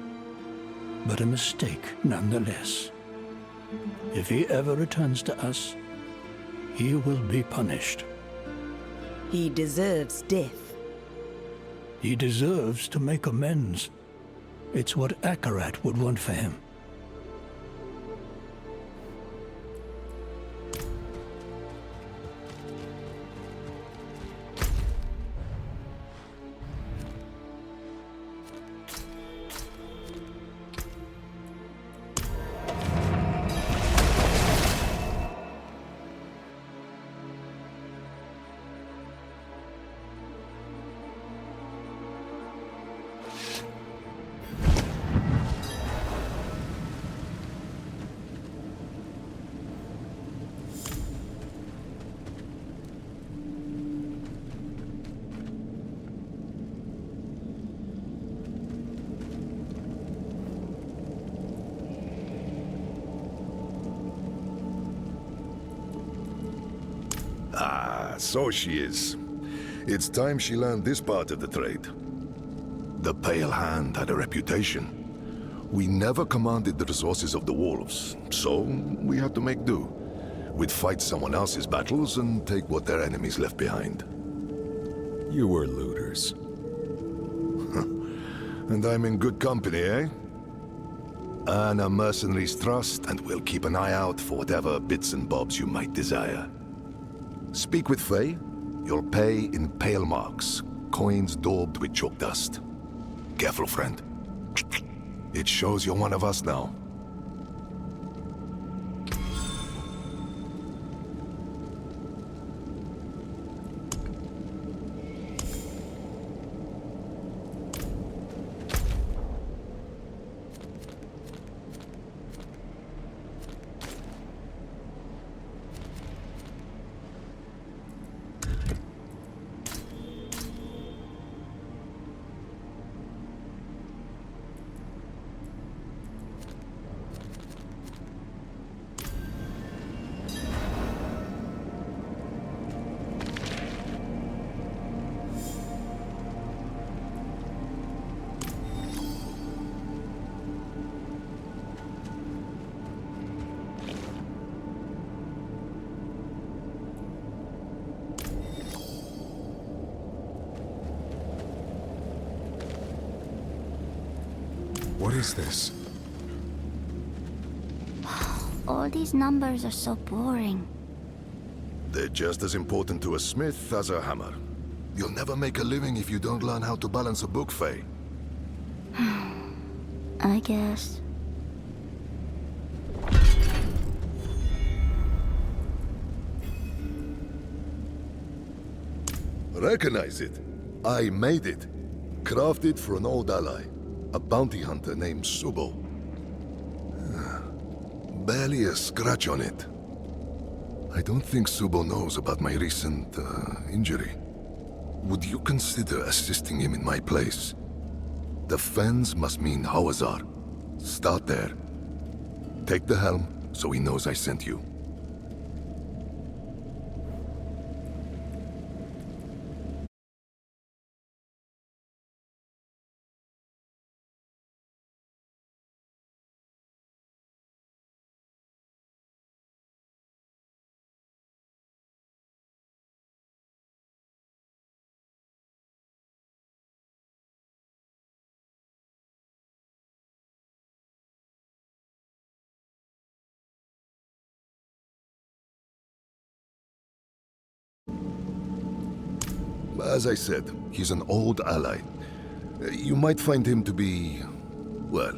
but a mistake nonetheless. If he ever returns to us, he will be punished. He deserves death. He deserves to make amends. It's what Akarat would want for him. So she is. It's time she learned this part of the trade. The Pale Hand had a reputation. We never commanded the resources of the wolves, so we had to make do. We'd fight someone else's battles and take what their enemies left behind. You were looters. And I'm in good company, eh? Earn a mercenary's trust, and we'll keep an eye out for whatever bits and bobs you might desire. Speak with Faye. You'll pay in pale marks, coins daubed with chalk dust. Careful, friend. It shows you're one of us now. What is this? All these numbers are so boring. They're just as important to a smith as a hammer. You'll never make a living if you don't learn how to balance a book, Faye. I guess. Recognize it. I made it. Crafted for an old ally. A bounty hunter named Subo. Barely a scratch on it. I don't think Subo knows about my recent injury. Would you consider assisting him in my place? The Fens must mean Hawazar. Start there. Take the helm so he knows I sent you. As I said, he's an old ally. You might find him to be, well,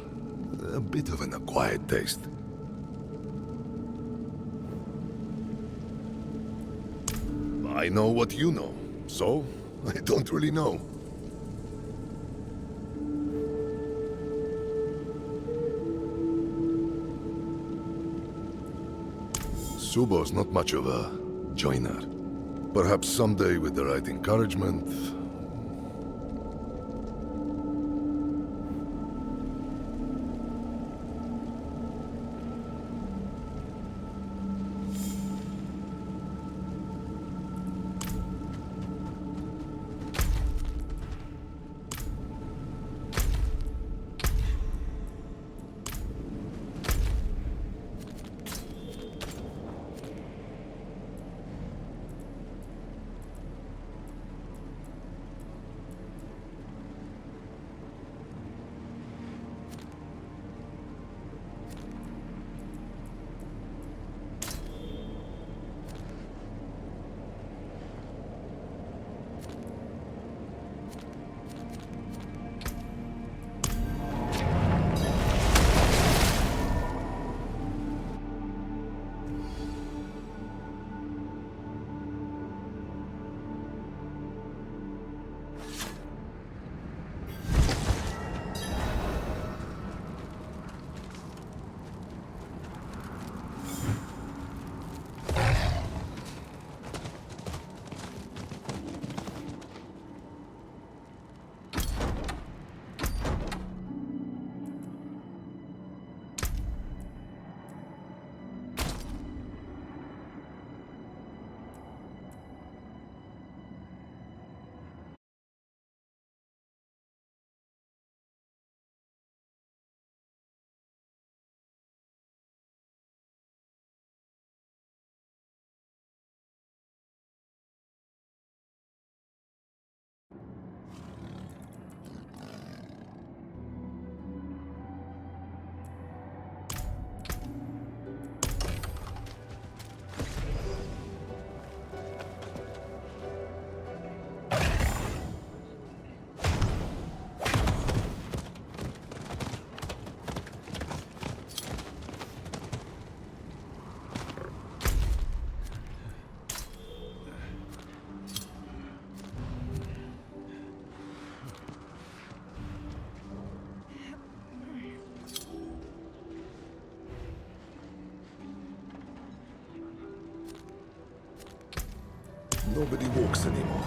a bit of an acquired taste. I know what you know, so I don't really know. Subo's not much of a joiner. Perhaps someday with the right encouragement... Nobody walks anymore.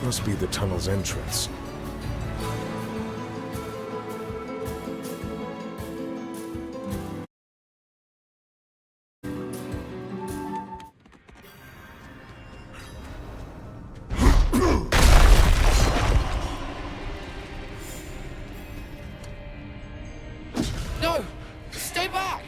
must be the tunnel's entrance. No! Stay back!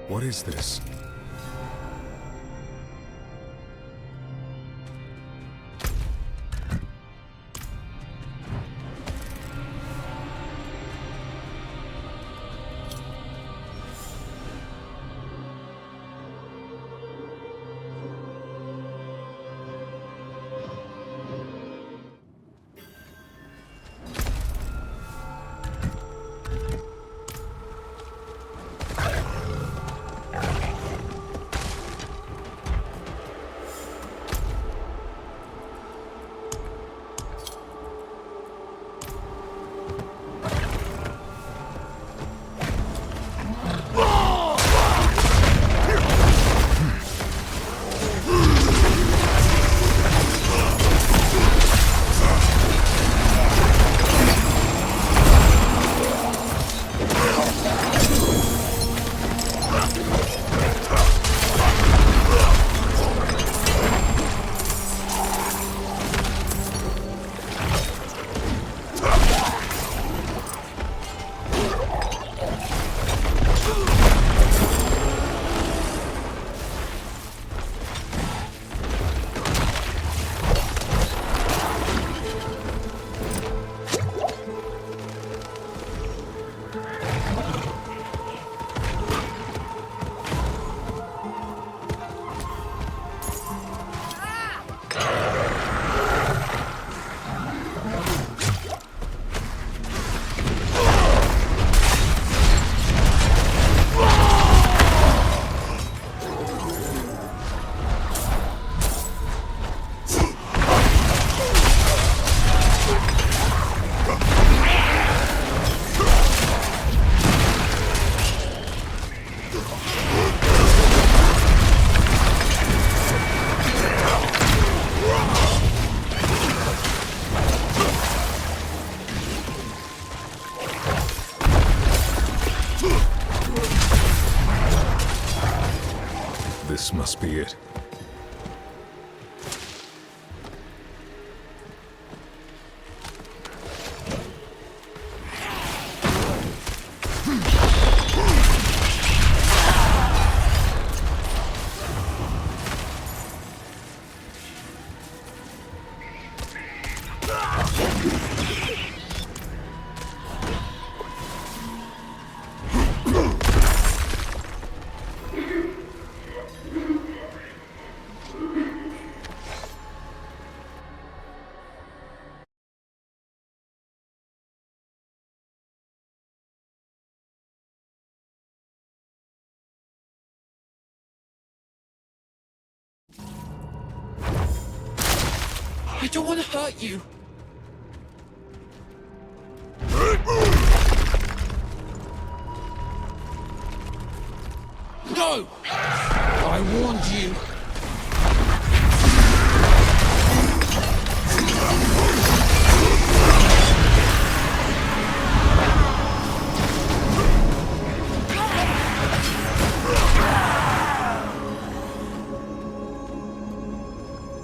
What is this? This must be it. I don't want to hurt you. No! I warned you.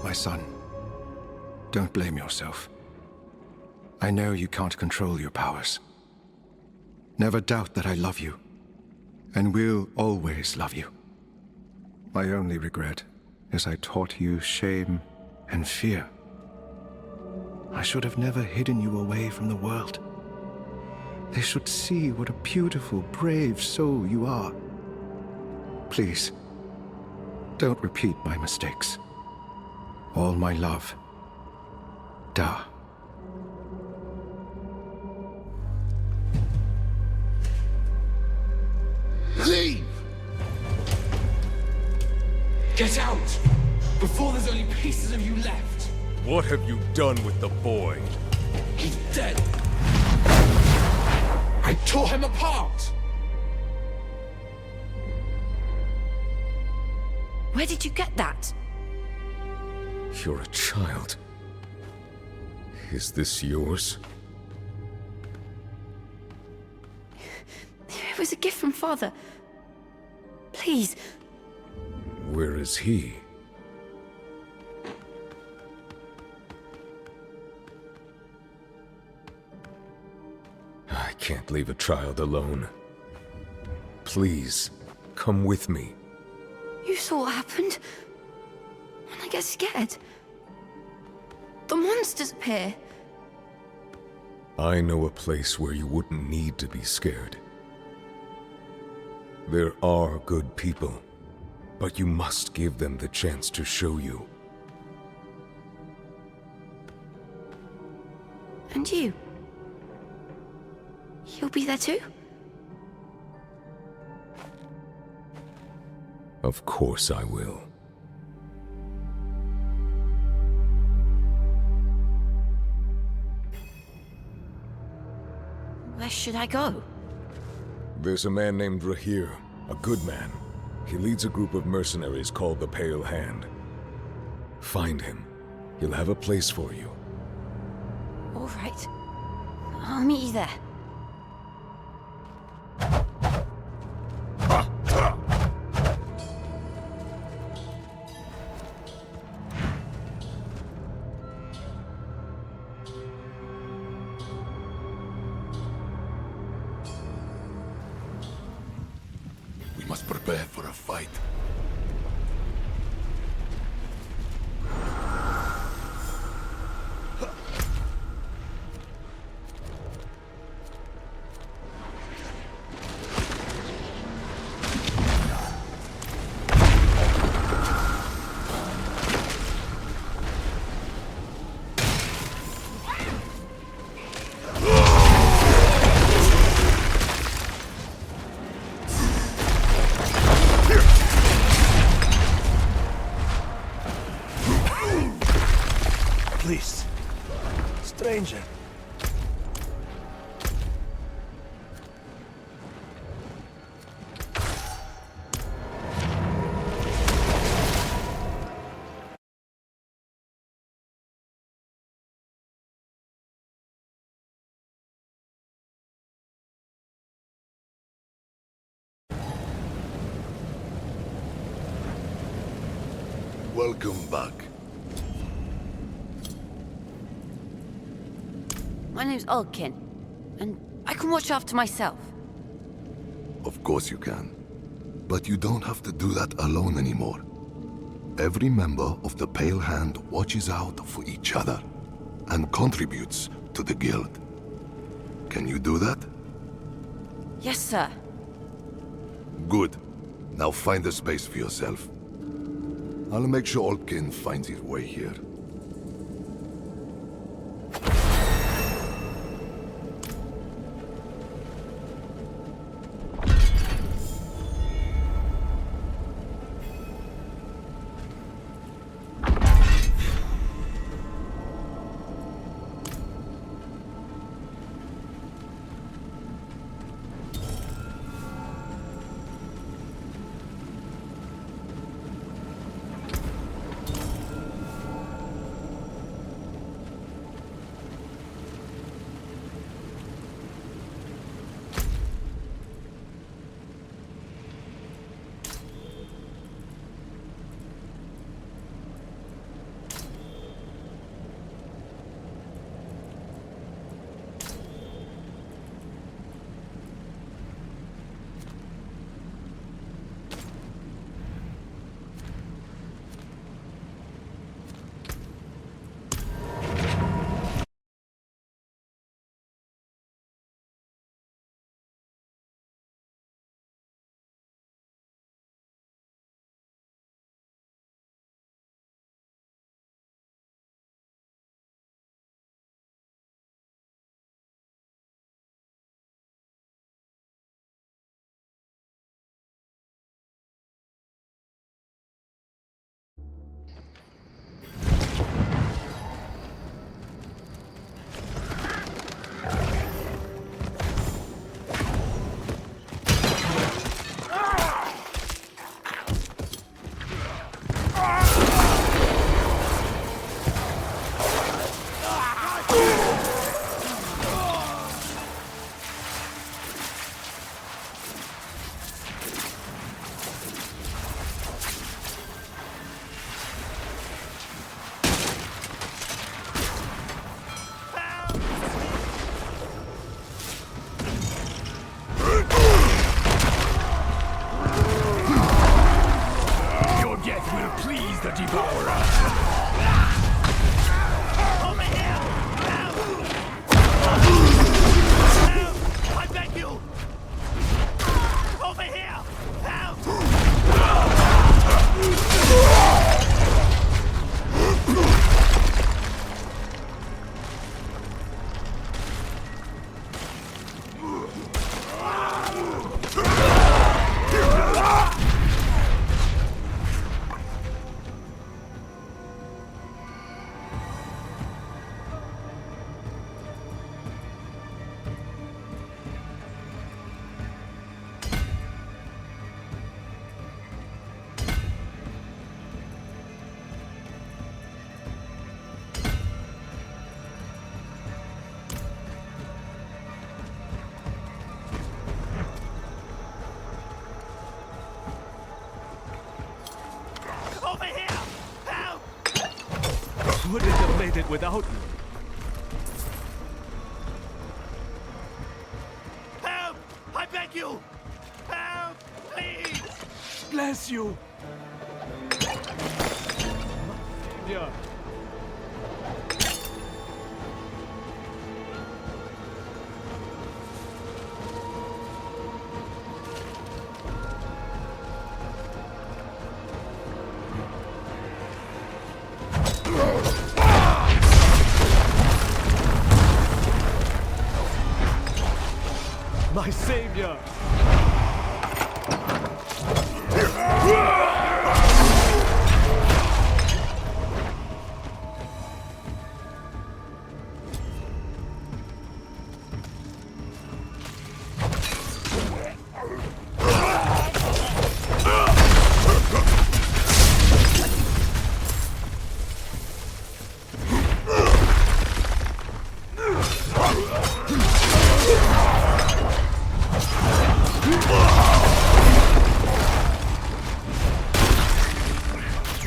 My son, don't blame yourself. I know you can't control your powers. Never doubt that I love you, and will always love you. My only regret is I taught you shame and fear. I should have never hidden you away from the world. They should see what a beautiful, brave soul you are. Please, don't repeat my mistakes. All my love. Da. Leave! Get out! Before there's only pieces of you left! What have you done with the boy? He's dead! I tore him apart! Where did you get that? You're a child. Is this yours? It was a gift from Father. Please. Where is he? I can't leave a child alone. Please, come with me. You saw what happened? And I get scared. The monsters appear. I know a place where you wouldn't need to be scared. There are good people, but you must give them the chance to show you. And you? You'll be there too? Of course I will. Where should I go? There's a man named Rahir, a good man. He leads a group of mercenaries called the Pale Hand. Find him. He'll have a place for you. All right. I'll meet you there. We must prepare for a fight. Please. Stranger. Welcome back. My name's Olkin, and I can watch after myself. Of course you can. But you don't have to do that alone anymore. Every member of the Pale Hand watches out for each other and contributes to the guild. Can you do that? Yes, sir. Good. Now find a space for yourself. I'll make sure Olkin finds his way here. it without you. Help! I beg you! Help! Please! Bless you! Yeah. My savior!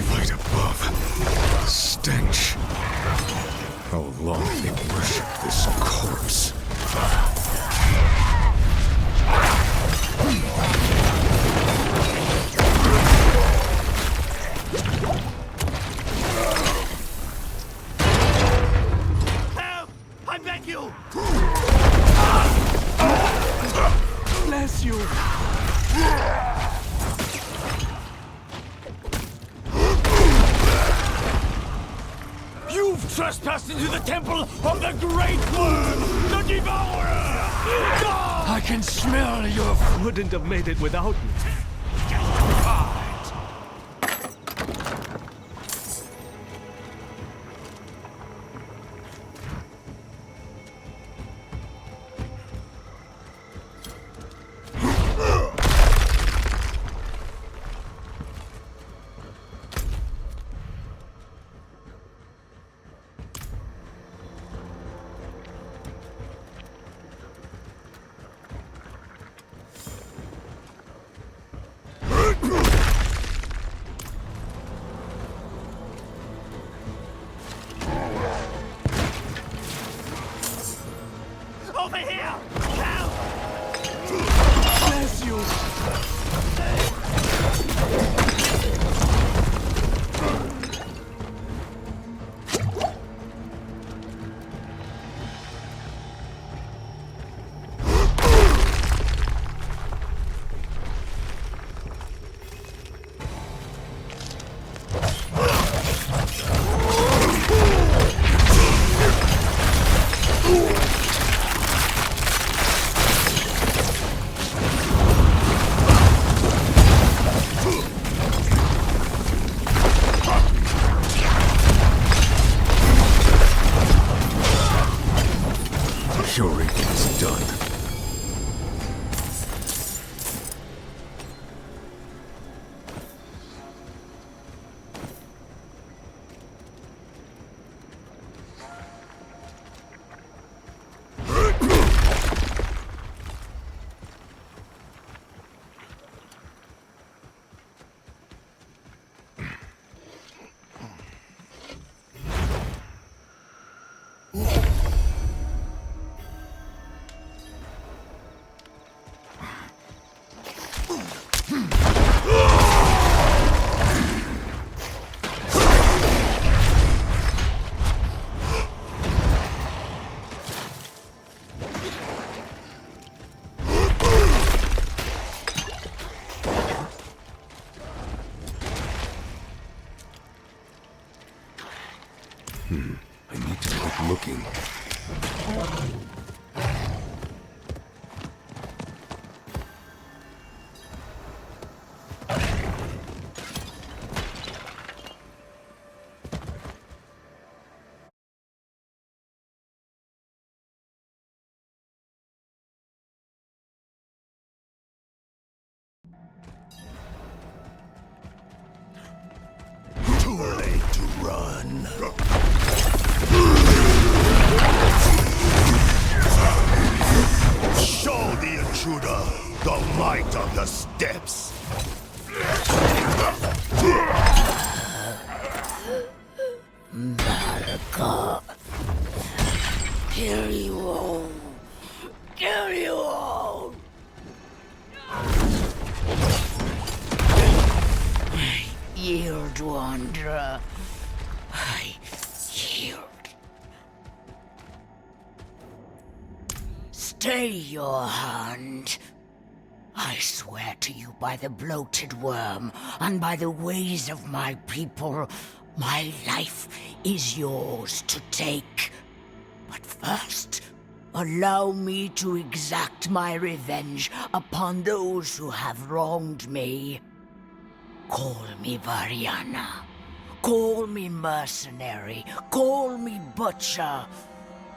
Right above. Stench. How long they worship this corpse. Help! I beg you! Bless you! You've trespassed into the temple of the Great Worm, the Devourer! I can smell your... Wouldn't have made it without me. Over here! Help! Bless you! Your is done. I need to quit looking. Too late to run. Show the intruder the might of the steppes. Malachi. Kill you all. Kill you all. I yield, Wanderer. I yield. Stay your hand. I swear to you by the bloated worm and by the ways of my people, my life is yours to take. But first, allow me to exact my revenge upon those who have wronged me. Call me Variana. Call me mercenary. Call me butcher.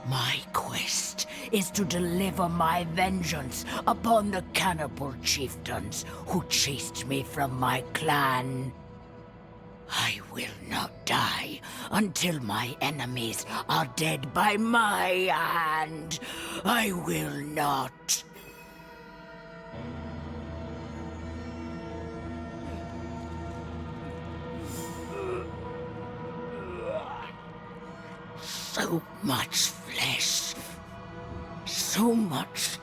My quest is to deliver my vengeance upon the cannibal chieftains who chased me from my clan. I will not die until my enemies are dead by my hand. I will not. So much flesh. So much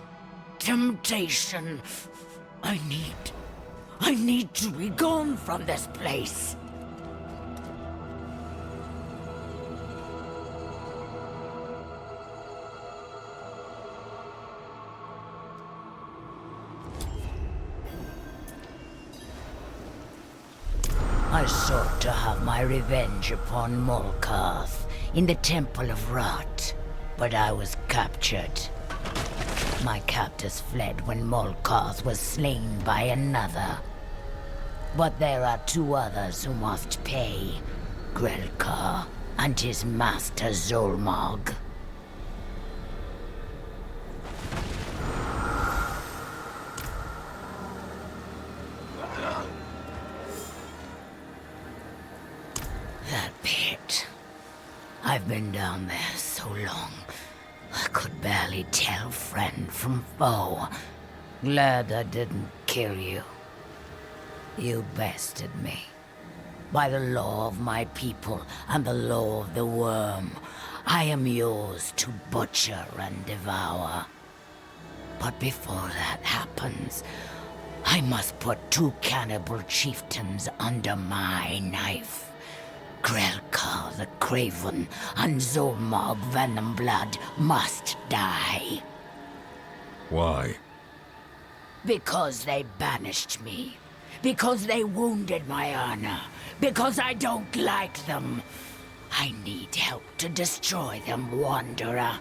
temptation. I need to be gone from this place. I sought to have my revenge upon Molkarth in the Temple of Rot, but I was captured. My captors fled when Molkarth was slain by another. But there are two others who must pay, Grelkar and his master Zolmog. That pit. I've been down there so long, I could barely tell friend from foe. Glad I didn't kill you. You bested me. By the law of my people and the law of the worm, I am yours to butcher and devour. But before that happens, I must put two cannibal chieftains under my knife. Grelkar the Craven and Zolmog Venomblood must die. Why? Because they banished me. Because they wounded my honor. Because I don't like them. I need help to destroy them, Wanderer.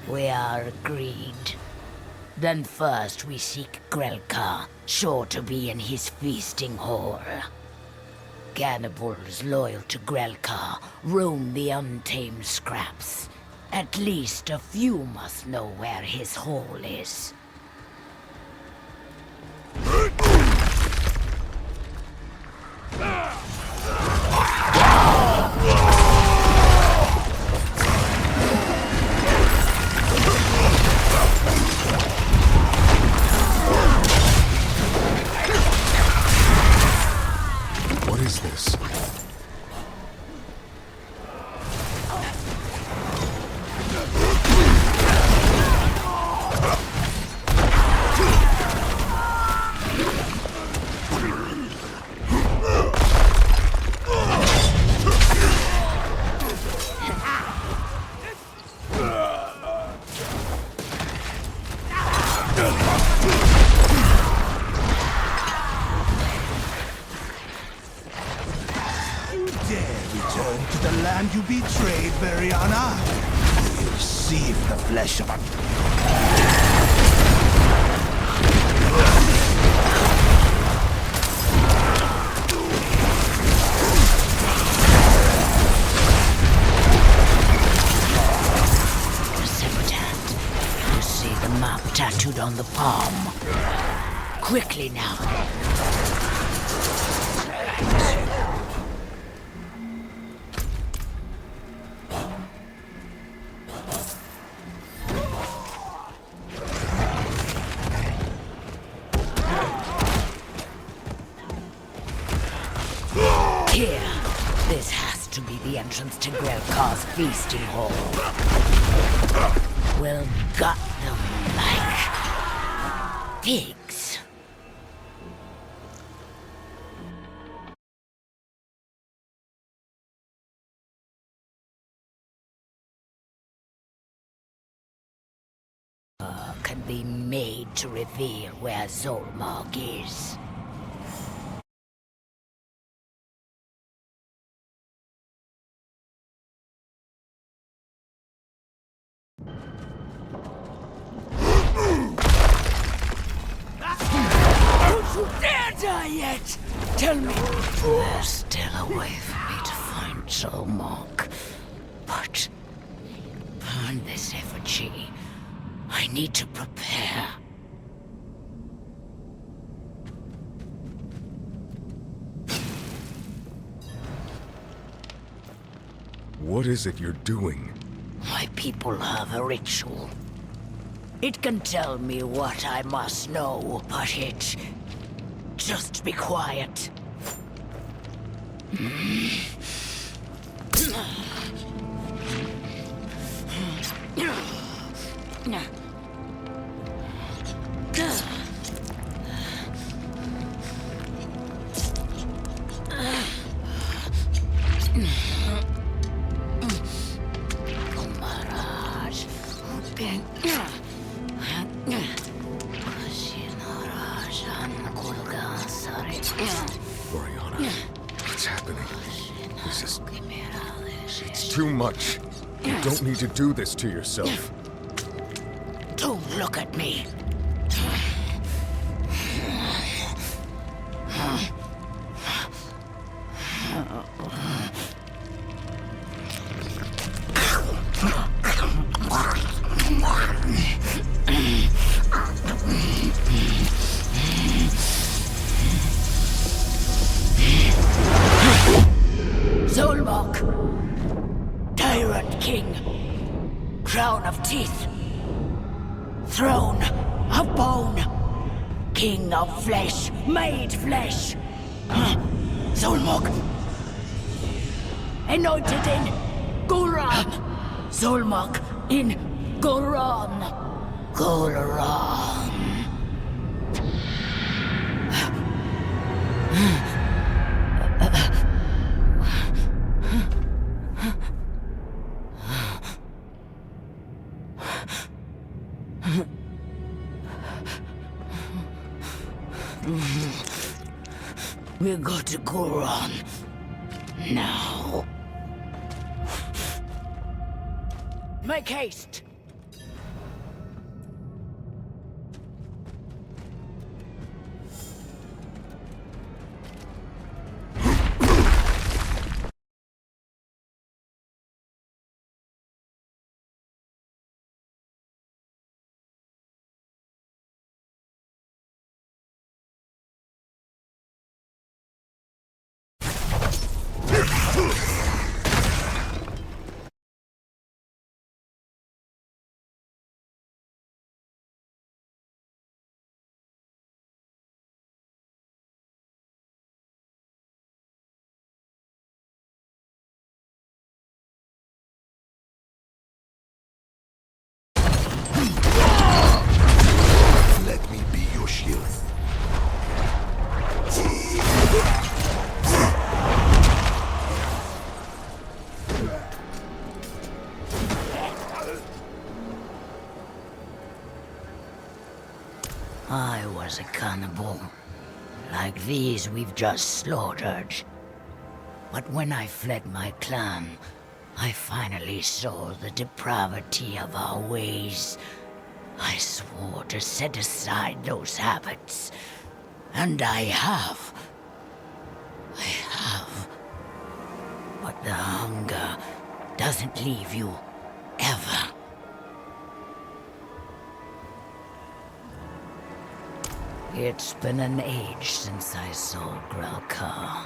We are agreed. Then first we seek Grelkar, sure to be in his feasting hall. Cannibals loyal to Grelkar roam the untamed scraps. At least a few must know where his hall is. What is this? You betrayed, Variana. You receive the flesh of a... The severed hand. You see the map tattooed on the palm. Quickly now. entrance to Grelkar's feasting hall. We'll gut them like pigs. Can be made to reveal where Zolmark is. Don't you dare die yet! Tell me! There's still a way for me to find Zolmark. But burn this effigy. I need to prepare. What is it you're doing? My people have a ritual. It can tell me what I must know, but it... Just be quiet. Oriana, what's happening? This is... It's too much. You don't need to do this to yourself. Don't look at me. Zolmark, Tyrant King, Crown of Teeth, Throne of Bone, King of Flesh, made flesh. Zolmark, anointed in Gulran. Zolmark in Gulran. Gulran. We go to Gulran now. Make haste. Let me be your shield. I was a cannibal, like these we've just slaughtered. But when I fled my clan, I finally saw the depravity of our ways. I swore to set aside those habits, and I have. But the hunger doesn't leave you, ever. It's been an age since I saw Grelkar.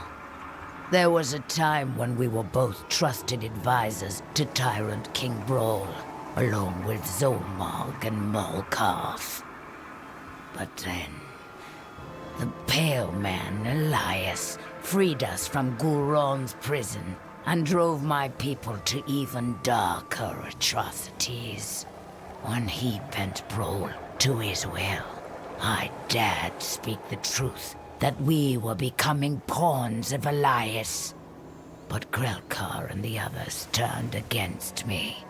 There was a time when we were both trusted advisors to Tyrant King Brawl, along with Zolmark and Malkarth. But then, the Pale Man, Elias, freed us from Gulron's prison and drove my people to even darker atrocities. When he bent Brohl to his will, I dared speak the truth that we were becoming pawns of Elias. But Grelkar and the others turned against me.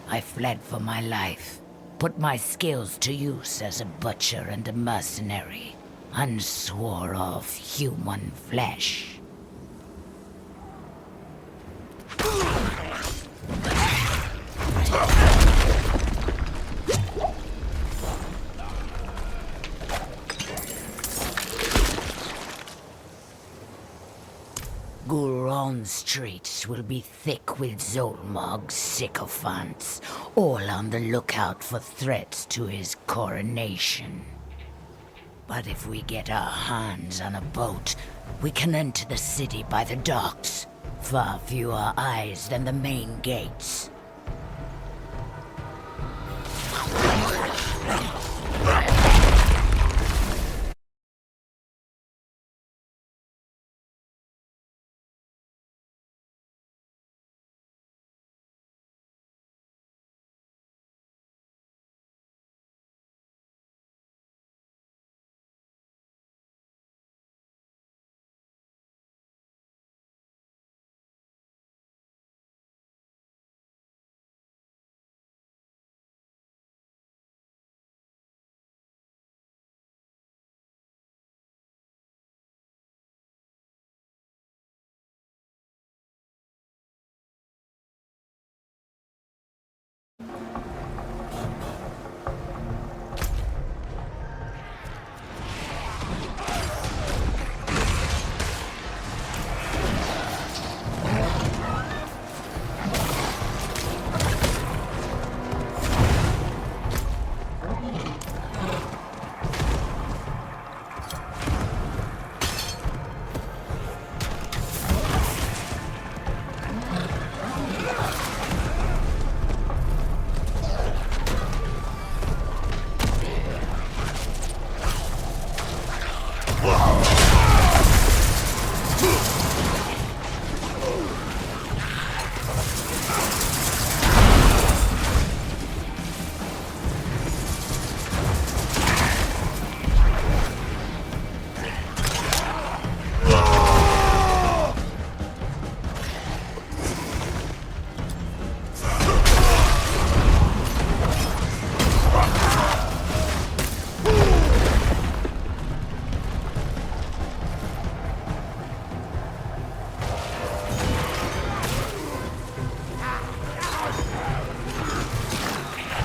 I fled for my life, put my skills to use as a butcher and a mercenary, and swore off human flesh. Gulron's streets will be thick with Zolmog's sycophants, all on the lookout for threats to his coronation. But if we get our hands on a boat, we can enter the city by the docks. Far fewer eyes than the main gates.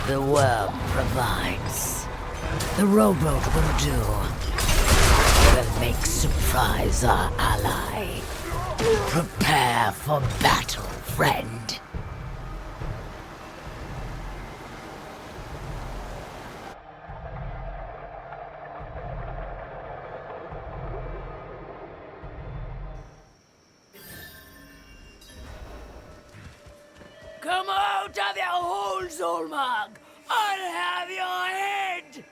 The worm provides. The rowboat will do. We'll make surprise our ally. Prepare for battle, friend. Come out of your hole, Zolmog! I'll have your head!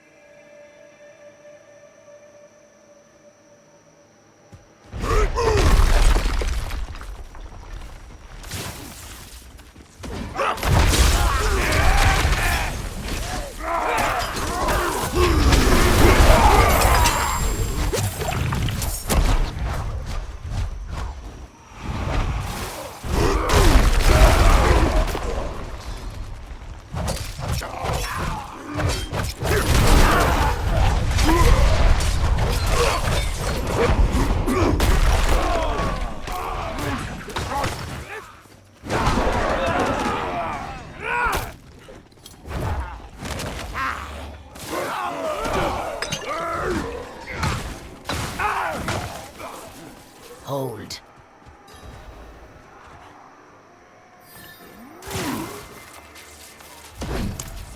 Hold.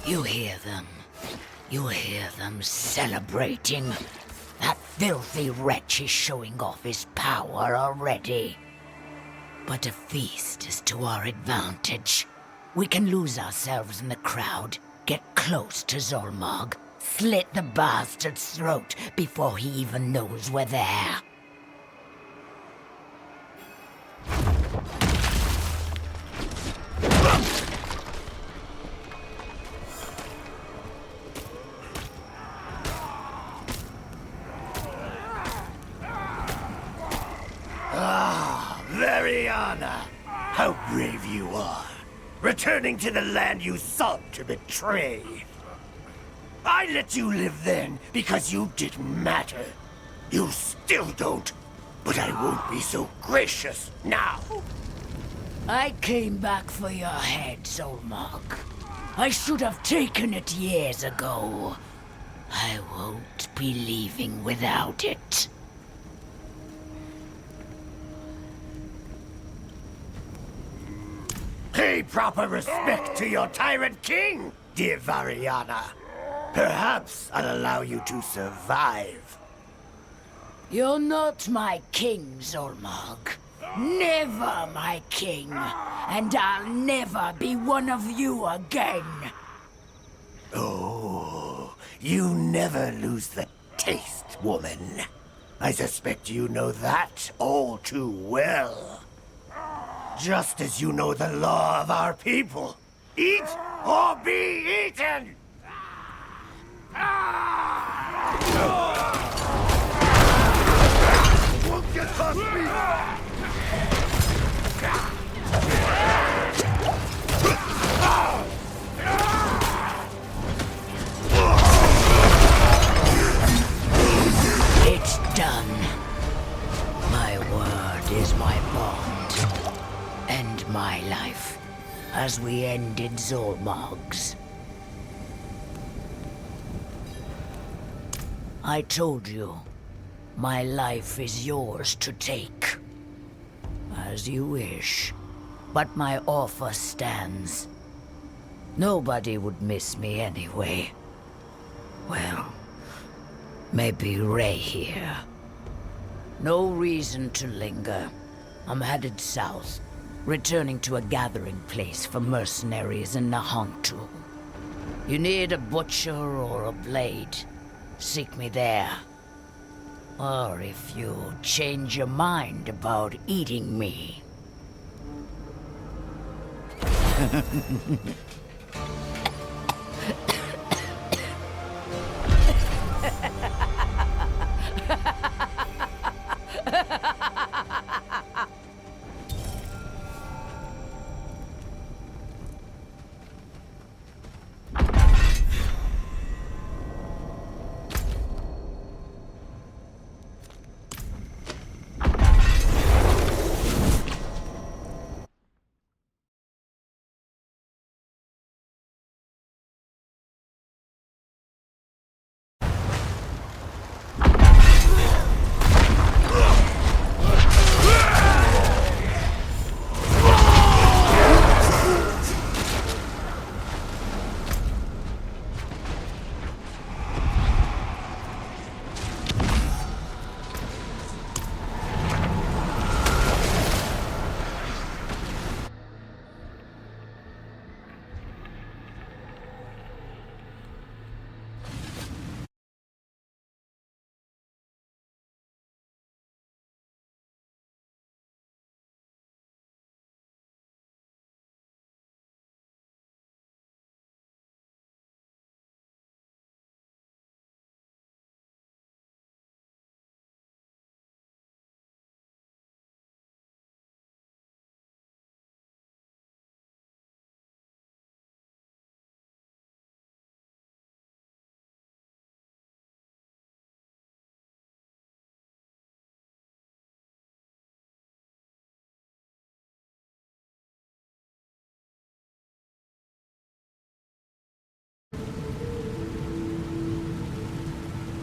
You hear them. You hear them celebrating. That filthy wretch is showing off his power already. But a feast is to our advantage. We can lose ourselves in the crowd, get close to Zolmog, slit the bastard's throat before he even knows we're there. are, returning to the land you sought to betray. I let you live then because you didn't matter. You still don't, but I won't be so gracious now. I came back for your head, Zolmark. I should have taken it years ago. I won't be leaving without it. Pay proper respect to your tyrant king, dear Variana. Perhaps I'll allow you to survive. You're not my king, Zolmark. Never my king. And I'll never be one of you again. Oh, you never lose the taste, woman. I suspect you know that all too well. Just as you know the law of our people. Eat or be eaten! Won't get past me! It's done. My word is my bond. End my life, as we ended Zolmark's. I told you, my life is yours to take. As you wish. But my offer stands. Nobody would miss me anyway. Well, maybe Ray here. No reason to linger. I'm headed south, returning to a gathering place for mercenaries in Nahantu. You need a butcher or a blade, seek me there. Or if you change your mind about eating me.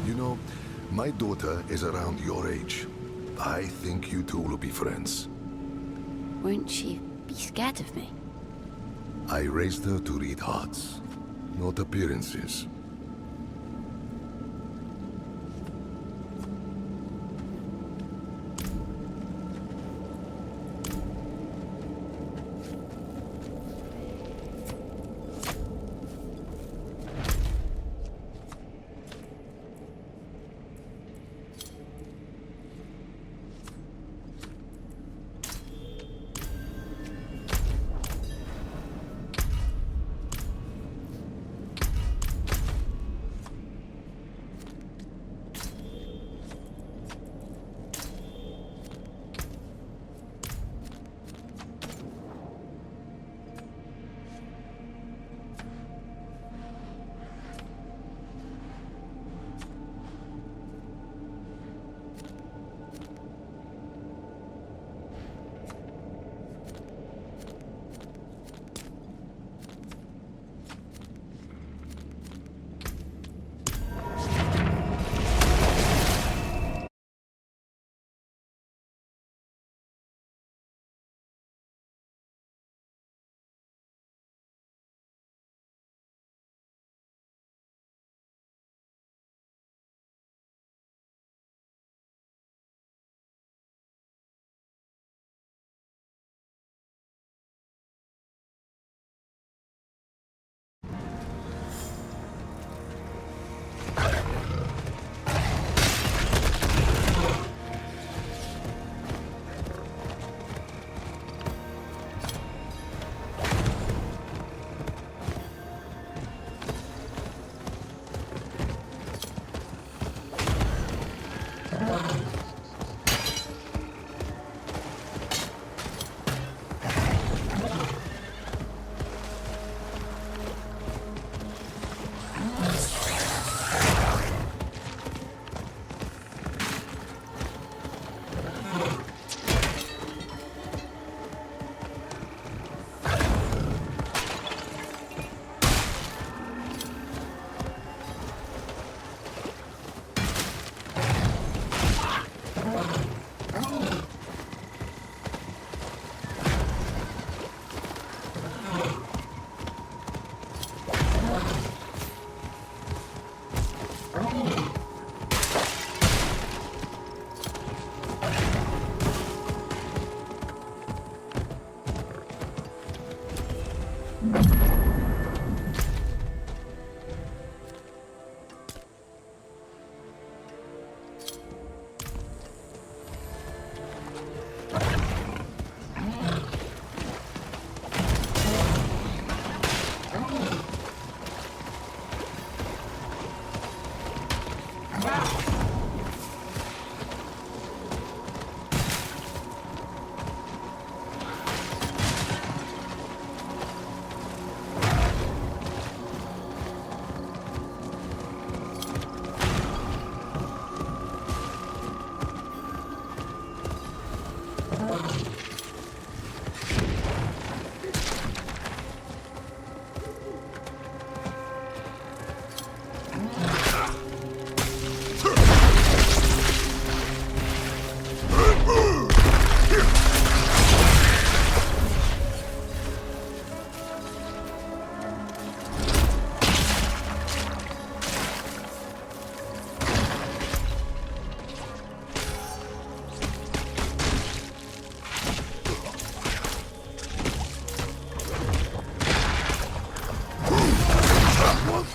You know, my daughter is around your age. I think you two will be friends. Won't she be scared of me? I raised her to read hearts, not appearances.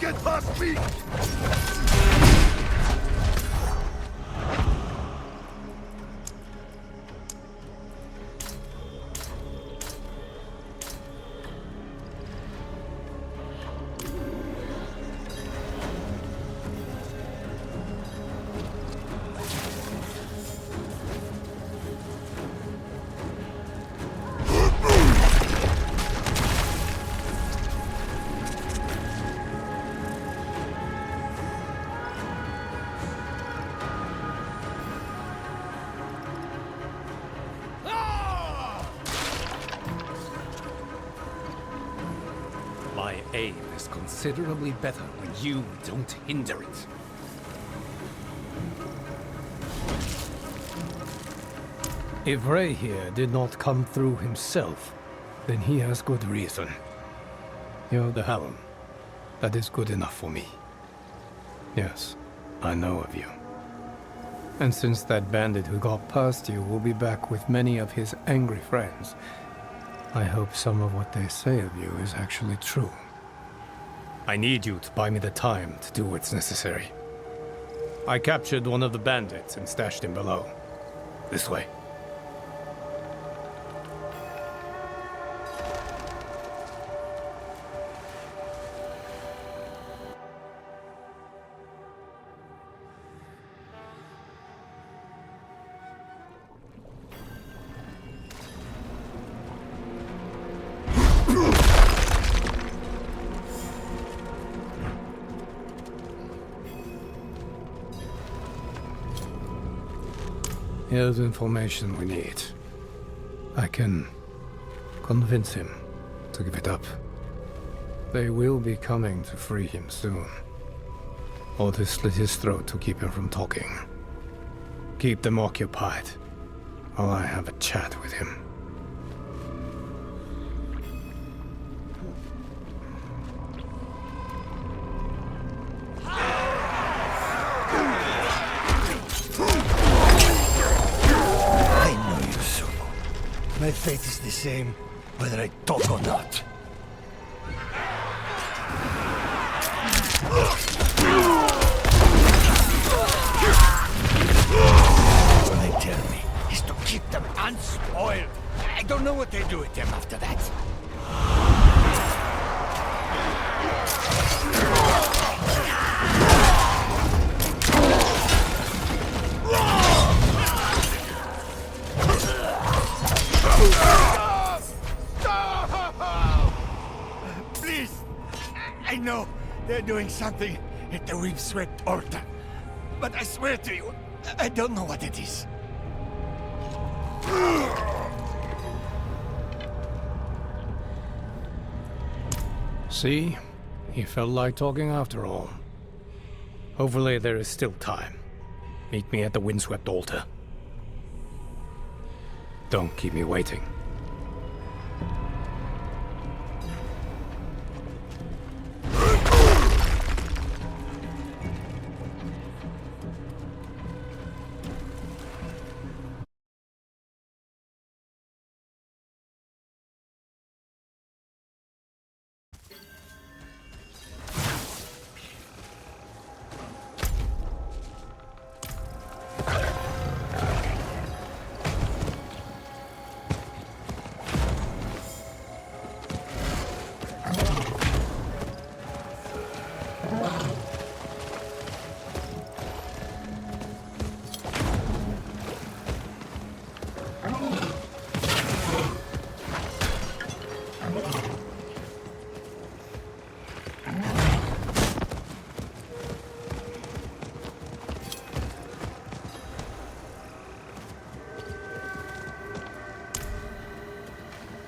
Get past me! My aim is considerably better when you don't hinder it. If Ray here did not come through himself, then he has good reason. You're the Helm. That is good enough for me. Yes, I know of you. And since that bandit who got past you will be back with many of his angry friends, I hope some of what they say of you is actually true. I need you to buy me the time to do what's necessary. I captured one of the bandits and stashed him below. This way. Here's information we need. I can convince him to give it up. They will be coming to free him soon. Or to slit his throat to keep him from talking. Keep them occupied while I have a chat with him. My fate is the same, whether I talk or not. What they tell me is to keep them unspoiled. I don't know what they do with them after that. Please! I know they're doing something at the Windswept altar. But I swear to you, I don't know what it is. See? He felt like talking after all. Hopefully there is still time. Meet me at the Windswept altar. Don't keep me waiting.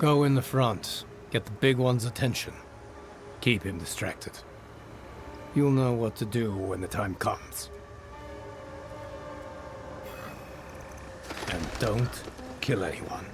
Go in the front. Get the big one's attention. Keep him distracted. You'll know what to do when the time comes. And don't kill anyone.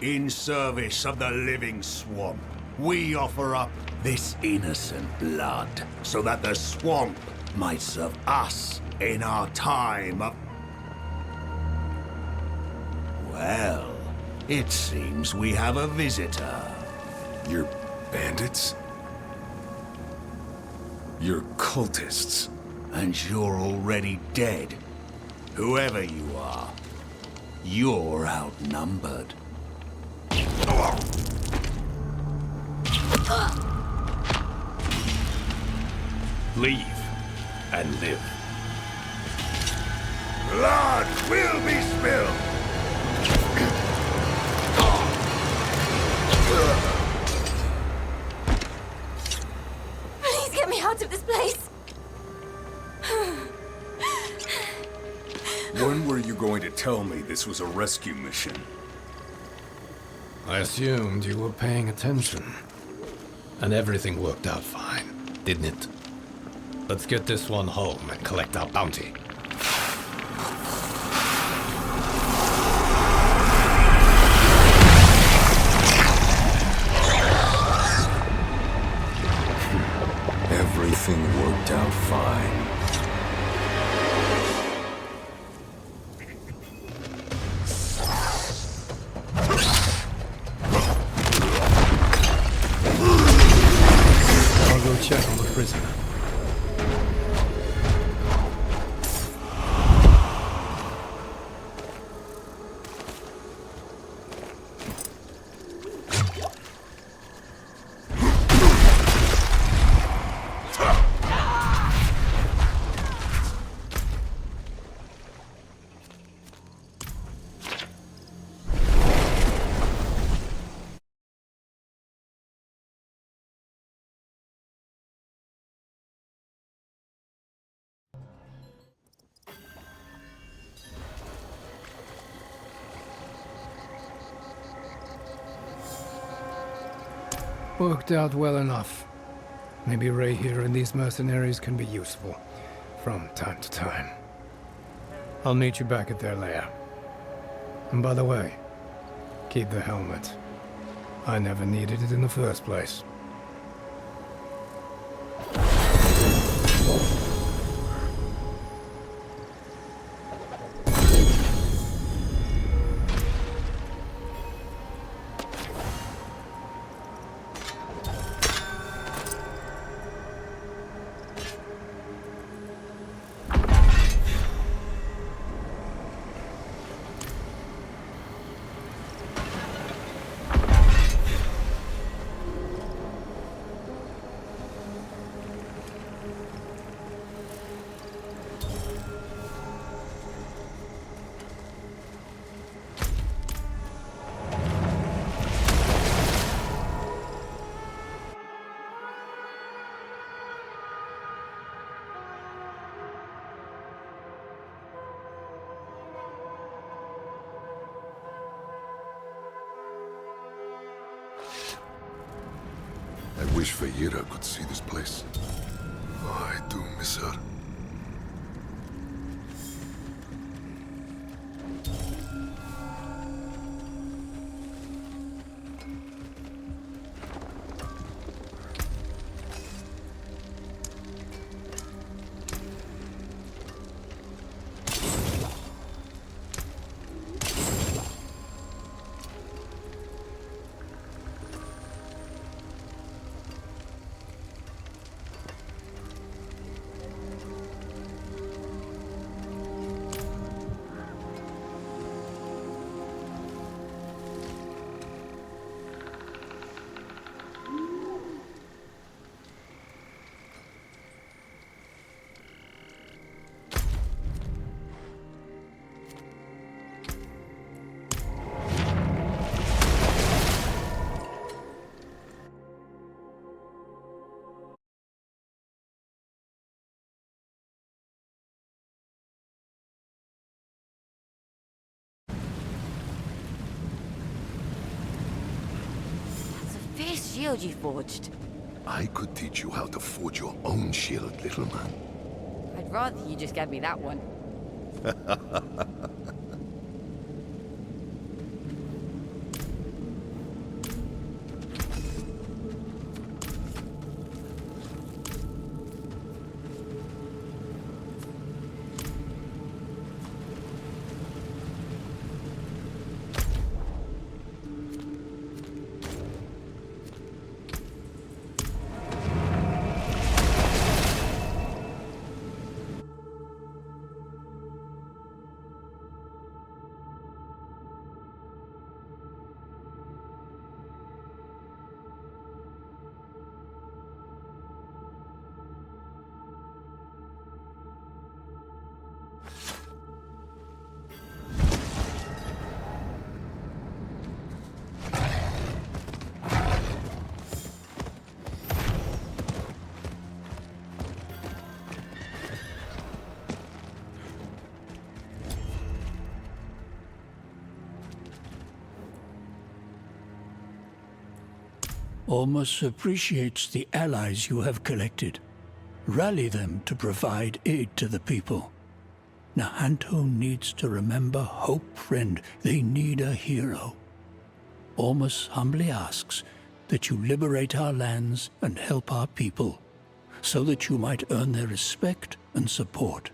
In service of the living swamp, we offer up this innocent blood so that the swamp might serve us in our time of... Well, it seems we have a visitor. You're bandits? You're cultists. And you're already dead. Whoever you are, you're outnumbered. Leave and live. Blood will be spilled! Please get me out of this place! When were you going to tell me this was a rescue mission? I assumed you were paying attention. And everything worked out fine, didn't it? Let's get this one home and collect our bounty. Everything worked out fine. I'll go check on the prisoner. Worked out well enough. Maybe Ray here and these mercenaries can be useful from time to time. I'll meet you back at their lair. And by the way, keep the helmet. I never needed it in the first place. wish Feyira could see this place. Oh, I do miss her. Fierce shield you forged. I could teach you how to forge your own shield, little man. I'd rather you just gave me that one. Ormus appreciates the allies you have collected. Rally them to provide aid to the people. Nahanto needs to remember Hope, friend. They need a hero. Ormus humbly asks that you liberate our lands and help our people, so that you might earn their respect and support.